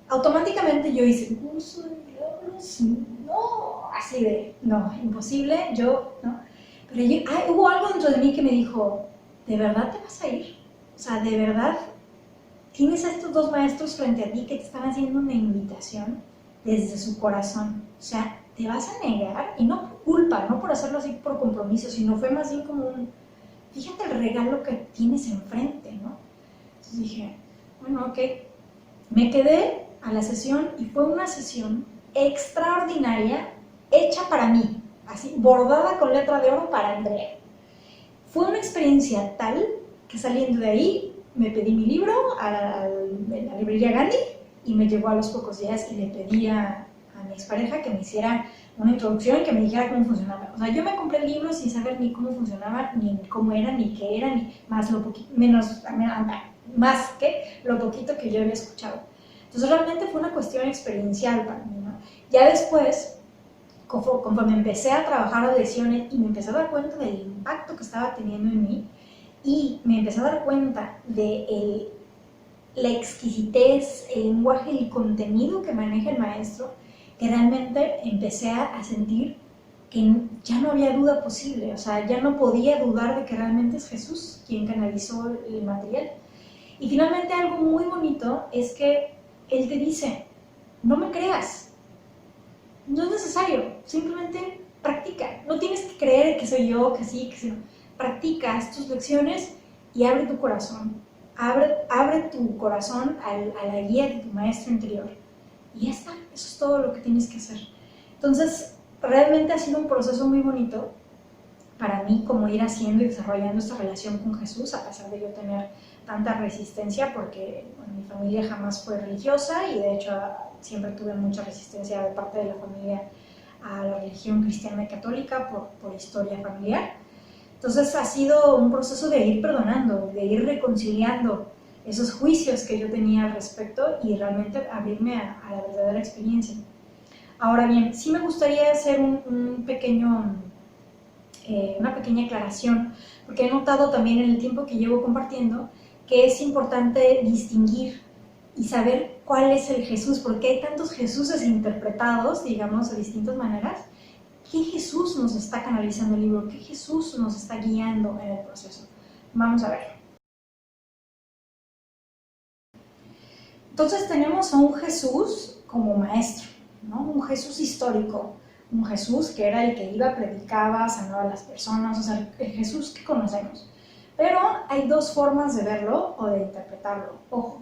Automáticamente yo hice, ¿curso de milagros? No, así de, no, imposible, yo, ¿no? Pero hubo algo dentro de mí que me dijo, ¿de verdad te vas a ir? O sea, ¿de verdad tienes a estos dos maestros frente a ti que te están haciendo una invitación desde su corazón? O sea, ¿te vas a negar? Y no por culpa, no por hacerlo así por compromiso, sino fue más bien como fíjate el regalo que tienes enfrente, ¿no? Entonces dije, bueno, ok. Me quedé a la sesión y fue una sesión extraordinaria, hecha para mí, así, bordada con letra de oro para Andrea. Fue una experiencia tal que saliendo de ahí me pedí mi libro a la librería Gandhi y me llegó a los pocos días y le pedí a mi expareja que me hiciera una introducción y que me dijera cómo funcionaba. O sea, yo me compré el libro sin saber ni cómo funcionaba, ni cómo era, ni qué era, ni más más que lo poquito que yo había escuchado. Entonces realmente fue una cuestión experiencial para mí, ¿no? Ya después, conforme empecé a trabajar las lecciones y me empecé a dar cuenta del impacto que estaba teniendo en mí y me empecé a dar cuenta de la exquisitez, el lenguaje y el contenido que maneja el maestro, que realmente empecé a sentir que ya no había duda posible, o sea, ya no podía dudar de que realmente es Jesús quien canalizó el material. Y finalmente algo muy bonito es que Él te dice, no me creas, no es necesario, simplemente practica, no tienes que creer que soy yo, que sí, que sí, no. Practica tus lecciones y abre tu corazón, abre tu corazón a la guía de tu maestro interior. Y ya está, eso es todo lo que tienes que hacer. Entonces, realmente ha sido un proceso muy bonito para mí como ir haciendo y desarrollando esta relación con Jesús, a pesar de yo tener tanta resistencia, porque bueno, mi familia jamás fue religiosa y de hecho siempre tuve mucha resistencia de parte de la familia a la religión cristiana y católica por historia familiar. Entonces ha sido un proceso de ir perdonando, de ir reconciliando esos juicios que yo tenía al respecto y realmente abrirme a la verdadera experiencia. Ahora bien, sí me gustaría hacer una pequeña aclaración, porque he notado también en el tiempo que llevo compartiendo que es importante distinguir y saber cuál es el Jesús, porque hay tantos Jesuses interpretados, digamos, de distintas maneras. ¿Qué Jesús nos está canalizando el libro? ¿Qué Jesús nos está guiando en el proceso? Vamos a ver. Entonces tenemos a un Jesús como maestro, ¿no? Un Jesús histórico, un Jesús que era el que iba, predicaba, sanaba a las personas, o sea, el Jesús que conocemos. Pero hay dos formas de verlo o de interpretarlo. Ojo,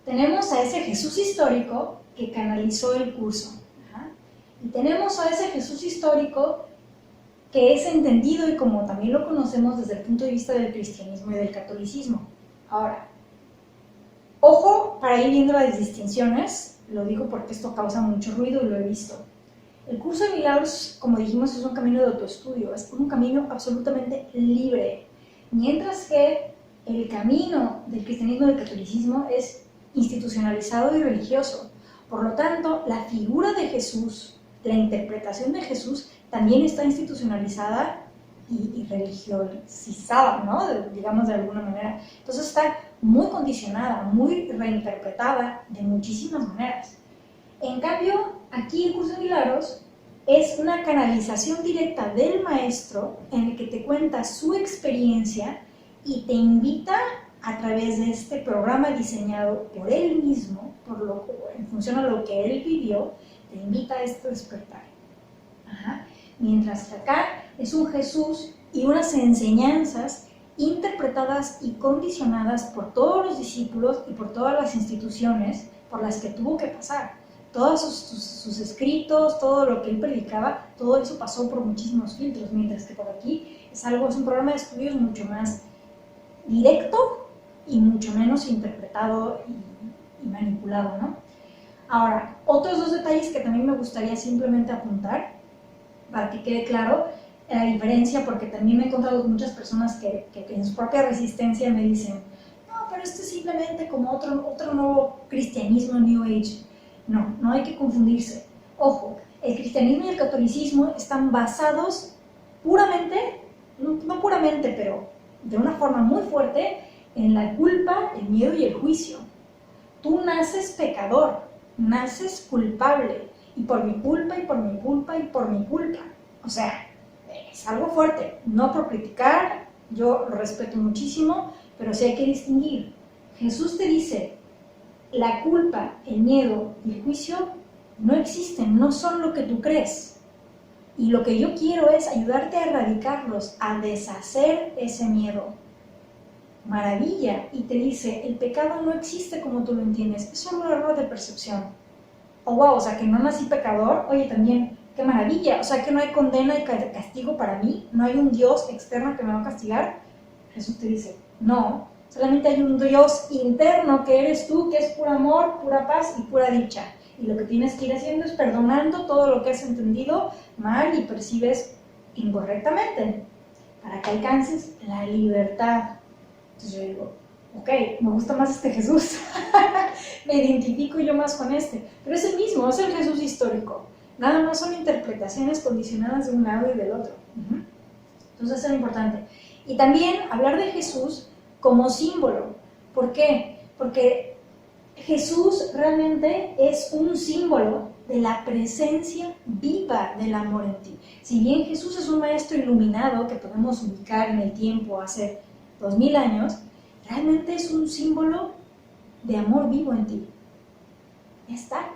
tenemos a ese Jesús histórico que canalizó el curso. Y tenemos a ese Jesús histórico que es entendido y como también lo conocemos desde el punto de vista del cristianismo y del catolicismo. Ahora, ojo para ir viendo las distinciones, lo digo porque esto causa mucho ruido y lo he visto. El curso de milagros, como dijimos, es un camino de autoestudio, es un camino absolutamente libre, mientras que el camino del cristianismo y del catolicismo es institucionalizado y religioso. Por lo tanto, la figura de Jesús, la interpretación de Jesús, también está institucionalizada y religiosizada, ¿no? Digamos de alguna manera. Entonces está muy condicionada, muy reinterpretada de muchísimas maneras. En cambio, aquí el Curso de Milagros es una canalización directa del maestro en el que te cuenta su experiencia y te invita a través de este programa diseñado por él mismo, en función a lo que él vivió, te invita a este despertar. Ajá. Mientras que acá es un Jesús y unas enseñanzas interpretadas y condicionadas por todos los discípulos y por todas las instituciones por las que tuvo que pasar. Todos sus escritos, todo lo que él predicaba, todo eso pasó por muchísimos filtros, mientras que por aquí es un programa de estudios mucho más directo y mucho menos interpretado y manipulado, ¿no? Ahora, otros dos detalles que también me gustaría simplemente apuntar, para que quede claro la diferencia, porque también me he encontrado con muchas personas que en su propia resistencia me dicen, no, pero esto es simplemente como otro nuevo cristianismo, New Age. No, no hay que confundirse. Ojo, el cristianismo y el catolicismo están basados puramente, no puramente, pero de una forma muy fuerte, en la culpa, el miedo y el juicio. Tú naces pecador, naces culpable, y por mi culpa, y por mi culpa, y por mi culpa. O sea, es algo fuerte, no por criticar, yo lo respeto muchísimo, pero sí hay que distinguir. Jesús te dice, la culpa, el miedo y el juicio no existen, no son lo que tú crees. Y lo que yo quiero es ayudarte a erradicarlos, a deshacer ese miedo. Maravilla. Y te dice, el pecado no existe como tú lo entiendes, es solo un error de percepción. Oh, wow, o sea, que no nací pecador. Oye, también, qué maravilla. O sea, que no hay condena y castigo para mí, no hay un Dios externo que me va a castigar. Jesús te dice, no, solamente hay un Dios interno que eres tú, que es puro amor, pura paz y pura dicha. Y lo que tienes que ir haciendo es perdonando todo lo que has entendido mal y percibes incorrectamente, para que alcances la libertad. Entonces yo digo, ok, me gusta más este Jesús, me identifico yo más con este, pero es el mismo, es el Jesús histórico, nada más son interpretaciones condicionadas de un lado y del otro. Entonces eso es lo importante. Y también hablar de Jesús como símbolo. ¿Por qué? Porque Jesús realmente es un símbolo de la presencia viva del amor en ti. Si bien Jesús es un maestro iluminado que podemos ubicar en el tiempo hace 2000 años, realmente es un símbolo de amor vivo en ti. Ya está.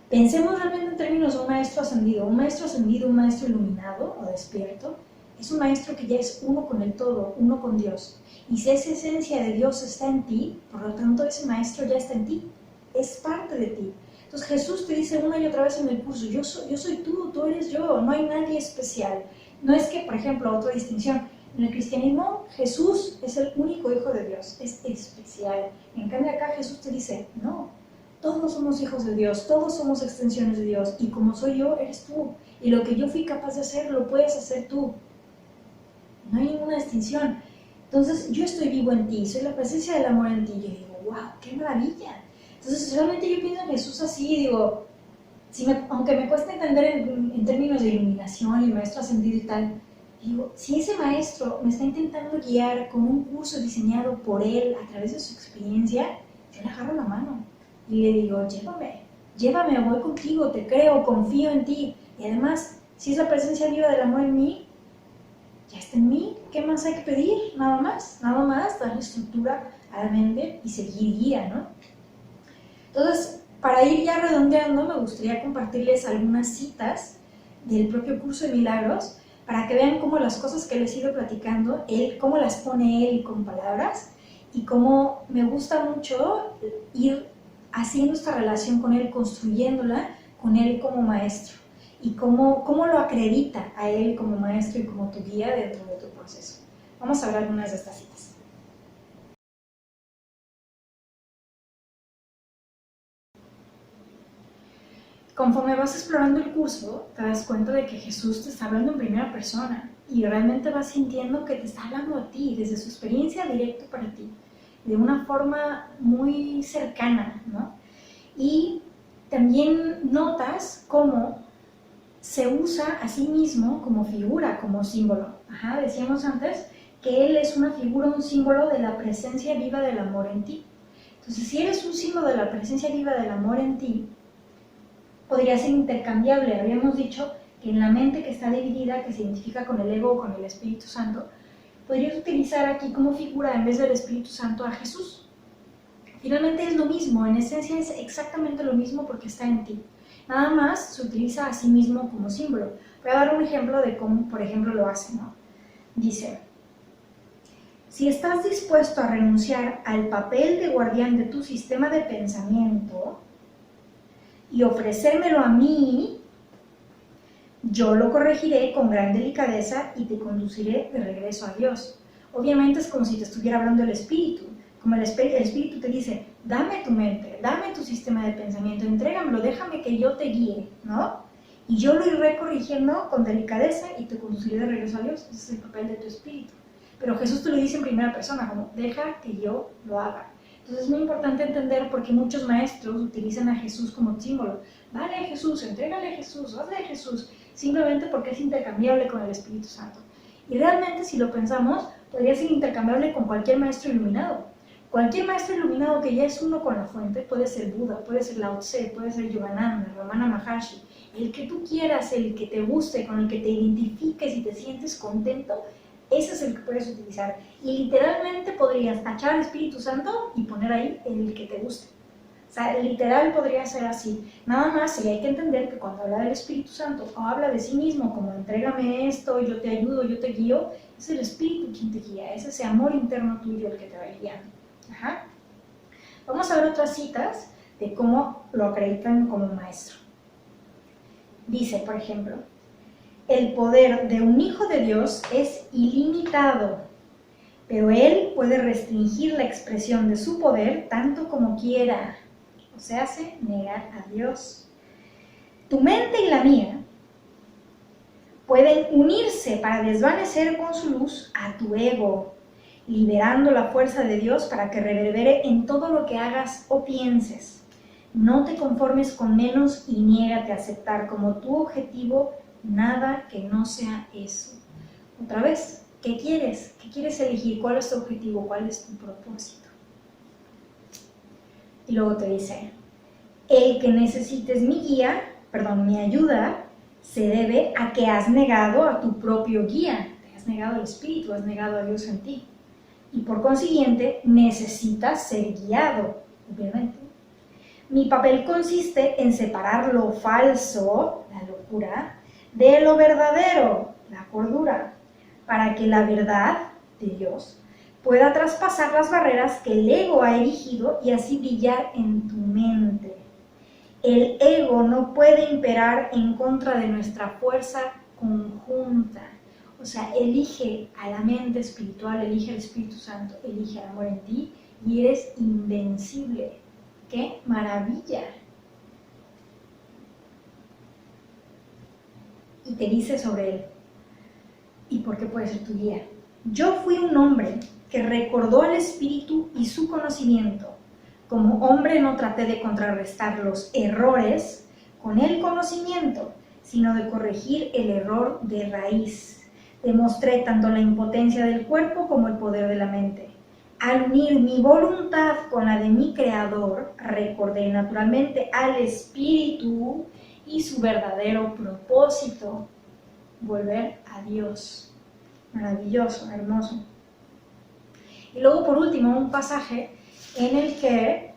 Pensemos realmente en términos de un maestro ascendido. Un maestro iluminado o despierto, es un maestro que ya es uno con el todo, uno con Dios. Y si esa esencia de Dios está en ti, por lo tanto ese maestro ya está en ti, es parte de ti. Entonces Jesús te dice una y otra vez en el curso, yo soy tú eres yo, no hay nadie especial. No es que, por ejemplo, otra distinción, en el cristianismo Jesús es el único hijo de Dios, es especial. En cambio acá Jesús te dice, no, todos somos hijos de Dios, todos somos extensiones de Dios, y como soy yo, eres tú. Y lo que yo fui capaz de hacer, lo puedes hacer tú. No hay ninguna distinción. Entonces, yo estoy vivo en ti, soy la presencia del amor en ti. Y yo digo, wow, qué maravilla. Entonces, realmente yo pienso en Jesús así, digo, aunque me cuesta entender en términos de iluminación y maestro ascendido y tal, digo, si ese maestro me está intentando guiar con un curso diseñado por él a través de su experiencia, yo le agarro la mano y le digo, llévame, voy contigo, te creo, confío en ti. Y además, si es la presencia viva del amor en mí, ya está en mí, ¿qué más hay que pedir? Nada más, darle estructura a la mente y seguir guía, ¿no? Entonces, para ir ya redondeando, me gustaría compartirles algunas citas del propio Curso de Milagros para que vean cómo las cosas que les he ido platicando, cómo las pone él con palabras y cómo me gusta mucho ir haciendo esta relación con él, construyéndola con él como maestro y cómo lo acredita a él como maestro y como tu guía dentro de tu proceso. Vamos a hablar de algunas de estas citas. Conforme vas explorando el curso, te das cuenta de que Jesús te está hablando en primera persona y realmente vas sintiendo que te está hablando a ti, desde su experiencia directa para ti, de una forma muy cercana, ¿no? Y también notas cómo se usa a sí mismo como figura, como símbolo. Decíamos antes que Él es una figura, un símbolo de la presencia viva del amor en ti. Entonces, si eres un símbolo de la presencia viva del amor en ti, podría ser intercambiable. Habíamos dicho que en la mente que está dividida, que se identifica con el ego o con el Espíritu Santo, podrías utilizar aquí como figura, en vez del Espíritu Santo, a Jesús. Finalmente es lo mismo, en esencia es exactamente lo mismo porque está en ti. Nada más se utiliza a sí mismo como símbolo. Voy a dar un ejemplo de cómo, por ejemplo, lo hace, ¿no? Dice: si estás dispuesto a renunciar al papel de guardián de tu sistema de pensamiento y ofrecérmelo a mí, yo lo corregiré con gran delicadeza y te conduciré de regreso a Dios. Obviamente es como si te estuviera hablando el Espíritu. Como el Espíritu te dice: dame tu mente, dame tu sistema de pensamiento, entrégamelo, déjame que yo te guíe, ¿no? Y yo lo iré corrigiendo con delicadeza y te conduciré de regreso a Dios. Ese es el papel de tu Espíritu. Pero Jesús te lo dice en primera persona, como: deja que yo lo haga. Entonces es muy importante entender por qué muchos maestros utilizan a Jesús como símbolo. Dale a Jesús, entrégale a Jesús, hazle a Jesús, simplemente porque es intercambiable con el Espíritu Santo. Y realmente, si lo pensamos, podría ser intercambiable con cualquier maestro iluminado. Cualquier maestro iluminado que ya es uno con la fuente, puede ser Buda, puede ser Lao Tse, puede ser Yogananda, Ramana Maharshi, el que tú quieras, el que te guste, con el que te identifiques y te sientes contento, ese es el que puedes utilizar. Y literalmente podrías tachar al Espíritu Santo y poner ahí el que te guste. O sea, literal podría ser así. Nada más, sí hay que entender que cuando habla del Espíritu Santo o habla de sí mismo, como entrégame esto, yo te ayudo, yo te guío, es el Espíritu quien te guía, es ese amor interno tuyo el que te va guiando. Vamos a ver otras citas de cómo lo acreditan como maestro. Dice, por ejemplo: el poder de un hijo de Dios es ilimitado, pero él puede restringir la expresión de su poder tanto como quiera. O sea, hace negar a Dios. Tu mente y la mía pueden unirse para desvanecer con su luz a tu ego, liberando la fuerza de Dios para que reverbere en todo lo que hagas o pienses. No te conformes con menos y niégate a aceptar como tu objetivo nada que no sea eso. Otra vez, ¿qué quieres? ¿Qué quieres elegir? ¿Cuál es tu objetivo? ¿Cuál es tu propósito? Y luego te dice: el que necesites mi ayuda, se debe a que has negado a tu propio guía. Te has negado al Espíritu, has negado a Dios en ti. Y por consiguiente, necesitas ser guiado, obviamente. Mi papel consiste en separar lo falso, la locura, de lo verdadero, la cordura, para que la verdad de Dios pueda traspasar las barreras que el ego ha erigido y así brillar en tu mente. El ego no puede imperar en contra de nuestra fuerza conjunta. O sea, elige a la mente espiritual, elige al Espíritu Santo, elige el amor en ti y eres invencible. ¡Qué maravilla! Y te dice sobre él: ¿y por qué puede ser tu guía? Yo fui un hombre que recordó al Espíritu y su conocimiento. Como hombre no traté de contrarrestar los errores con el conocimiento, sino de corregir el error de raíz. Demostré tanto la impotencia del cuerpo como el poder de la mente. Al unir mi voluntad con la de mi Creador, recordé naturalmente al Espíritu y su verdadero propósito: volver a Dios. Maravilloso, hermoso. Y luego, por último, un pasaje en el que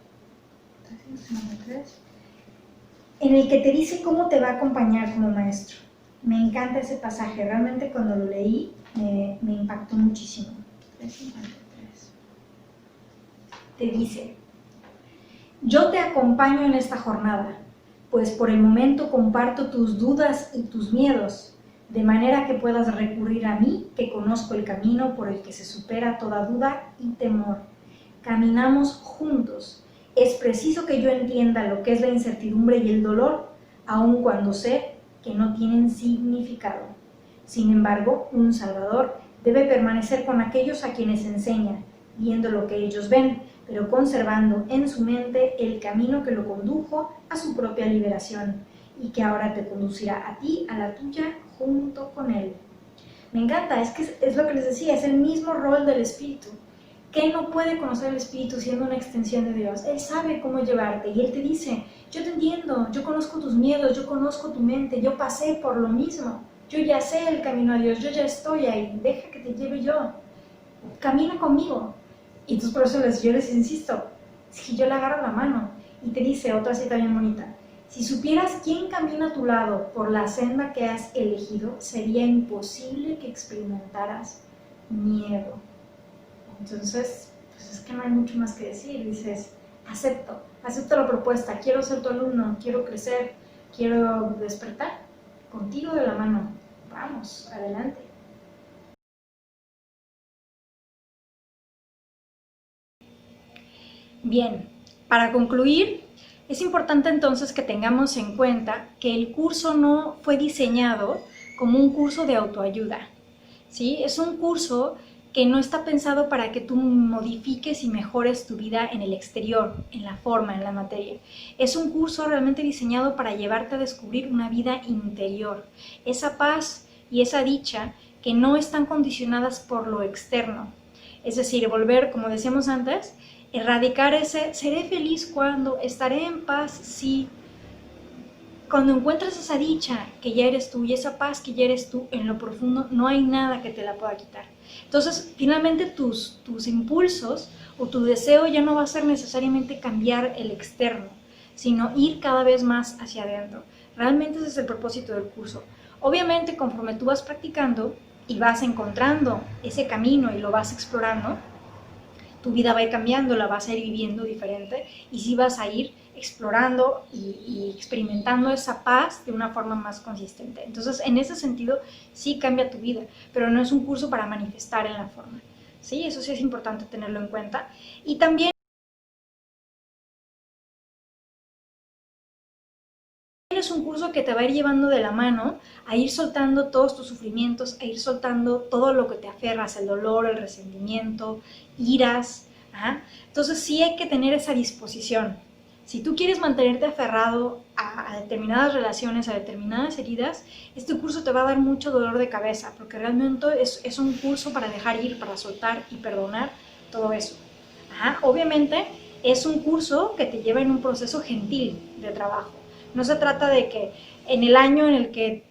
te dice cómo te va a acompañar como maestro. Me encanta ese pasaje, realmente cuando lo leí me impactó muchísimo. 353. Te dice: yo te acompaño en esta jornada, pues por el momento comparto tus dudas y tus miedos, de manera que puedas recurrir a mí, que conozco el camino por el que se supera toda duda y temor. Caminamos juntos. Es preciso que yo entienda lo que es la incertidumbre y el dolor, aun cuando sé que no tienen significado. Sin embargo, un Salvador debe permanecer con aquellos a quienes enseña, viendo lo que ellos ven, pero conservando en su mente el camino que lo condujo a su propia liberación. y que ahora te conducirá a ti, a la tuya, junto con Él. Me encanta, es que es lo que les decía, es el mismo rol del Espíritu. ¿Qué no puede conocer el Espíritu siendo una extensión de Dios? Él sabe cómo llevarte y Él te dice, yo te entiendo, yo conozco tus miedos, yo conozco tu mente, yo pasé por lo mismo, yo ya sé el camino a Dios, yo ya estoy ahí, deja que te lleve yo, camina conmigo. Y entonces por eso yo les insisto, si yo le agarro la mano y te dice otra cita bien bonita, si supieras quién camina a tu lado por la senda que has elegido, sería imposible que experimentaras miedo. Entonces, pues es que no hay mucho más que decir. Dices, acepto la propuesta, quiero ser tu alumno, quiero crecer, quiero despertar, contigo de la mano. Vamos, adelante. Bien, para concluir, es importante entonces que tengamos en cuenta que el curso no fue diseñado como un curso de autoayuda, ¿sí? Es un curso que no está pensado para que tú modifiques y mejores tu vida en el exterior, en la forma, en la materia. Es un curso realmente diseñado para llevarte a descubrir una vida interior, esa paz y esa dicha que no están condicionadas por lo externo. Es decir, volver, como decíamos antes, erradicar ese seré feliz cuando, estaré en paz si. Cuando encuentras esa dicha que ya eres tú y esa paz que ya eres tú en lo profundo, no hay nada que te la pueda quitar. Entonces, finalmente tus impulsos o tu deseo ya no va a ser necesariamente cambiar el externo, sino ir cada vez más hacia adentro. Realmente ese es el propósito del curso. Obviamente, conforme tú vas practicando y vas encontrando ese camino y lo vas explorando, tu vida va a ir cambiando, la vas a ir viviendo diferente y sí vas a ir explorando y experimentando esa paz de una forma más consistente. Entonces, en ese sentido, sí cambia tu vida, pero no es un curso para manifestar en la forma. ¿Sí? Eso sí es importante tenerlo en cuenta. Y también es un curso que te va a ir llevando de la mano a ir soltando todos tus sufrimientos, a ir soltando todo lo que te aferras, el dolor, el resentimiento, iras. ¿Ah? Entonces sí hay que tener esa disposición. Si tú quieres mantenerte aferrado a determinadas relaciones, a determinadas heridas, este curso te va a dar mucho dolor de cabeza, porque realmente es un curso para dejar ir, para soltar y perdonar todo eso. Ajá. Obviamente es un curso que te lleva en un proceso gentil de trabajo. No se trata de que en el año en el que,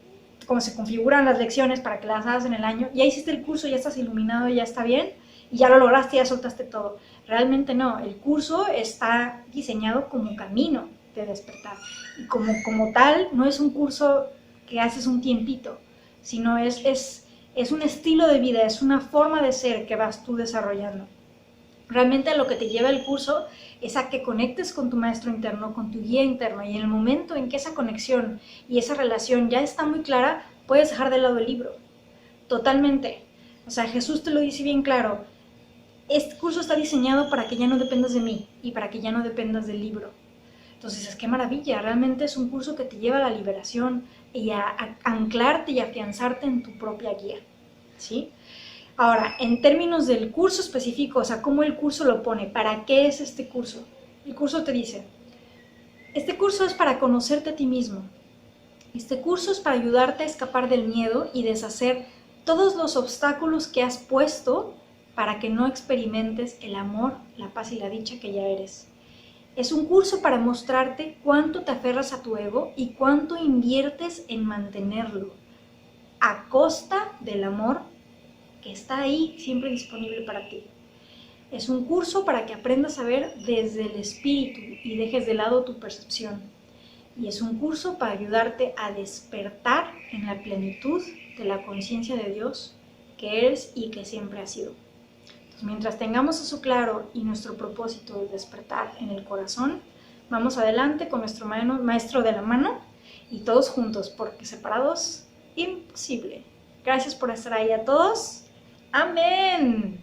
como se configuran las lecciones para que las hagas en el año, ya hiciste el curso, ya estás iluminado, ya está bien, y ya lo lograste, ya soltaste todo. Realmente no, el curso está diseñado como camino de despertar. Y como tal, no es un curso que haces un tiempito, sino es un estilo de vida, es una forma de ser que vas tú desarrollando. Realmente a lo que te lleva el curso es a que conectes con tu maestro interno, con tu guía interno, y en el momento en que esa conexión y esa relación ya está muy clara, puedes dejar de lado el libro, totalmente. O sea, Jesús te lo dice bien claro, este curso está diseñado para que ya no dependas de mí y para que ya no dependas del libro. Entonces, es qué maravilla, realmente es un curso que te lleva a la liberación y a anclarte y afianzarte en tu propia guía, ¿sí? Ahora, en términos del curso específico, o sea, cómo el curso lo pone, ¿para qué es este curso? El curso te dice, este curso es para conocerte a ti mismo. Este curso es para ayudarte a escapar del miedo y deshacer todos los obstáculos que has puesto para que no experimentes el amor, la paz y la dicha que ya eres. Es un curso para mostrarte cuánto te aferras a tu ego y cuánto inviertes en mantenerlo, a costa del amor que está ahí siempre disponible para ti. Es un curso para que aprendas a ver desde el espíritu y dejes de lado tu percepción. Y es un curso para ayudarte a despertar en la plenitud de la conciencia de Dios que eres y que siempre has sido. Entonces, mientras tengamos eso claro y nuestro propósito de despertar en el corazón, vamos adelante con nuestro maestro de la mano y todos juntos, porque separados, imposible. Gracias por estar ahí a todos. Amén.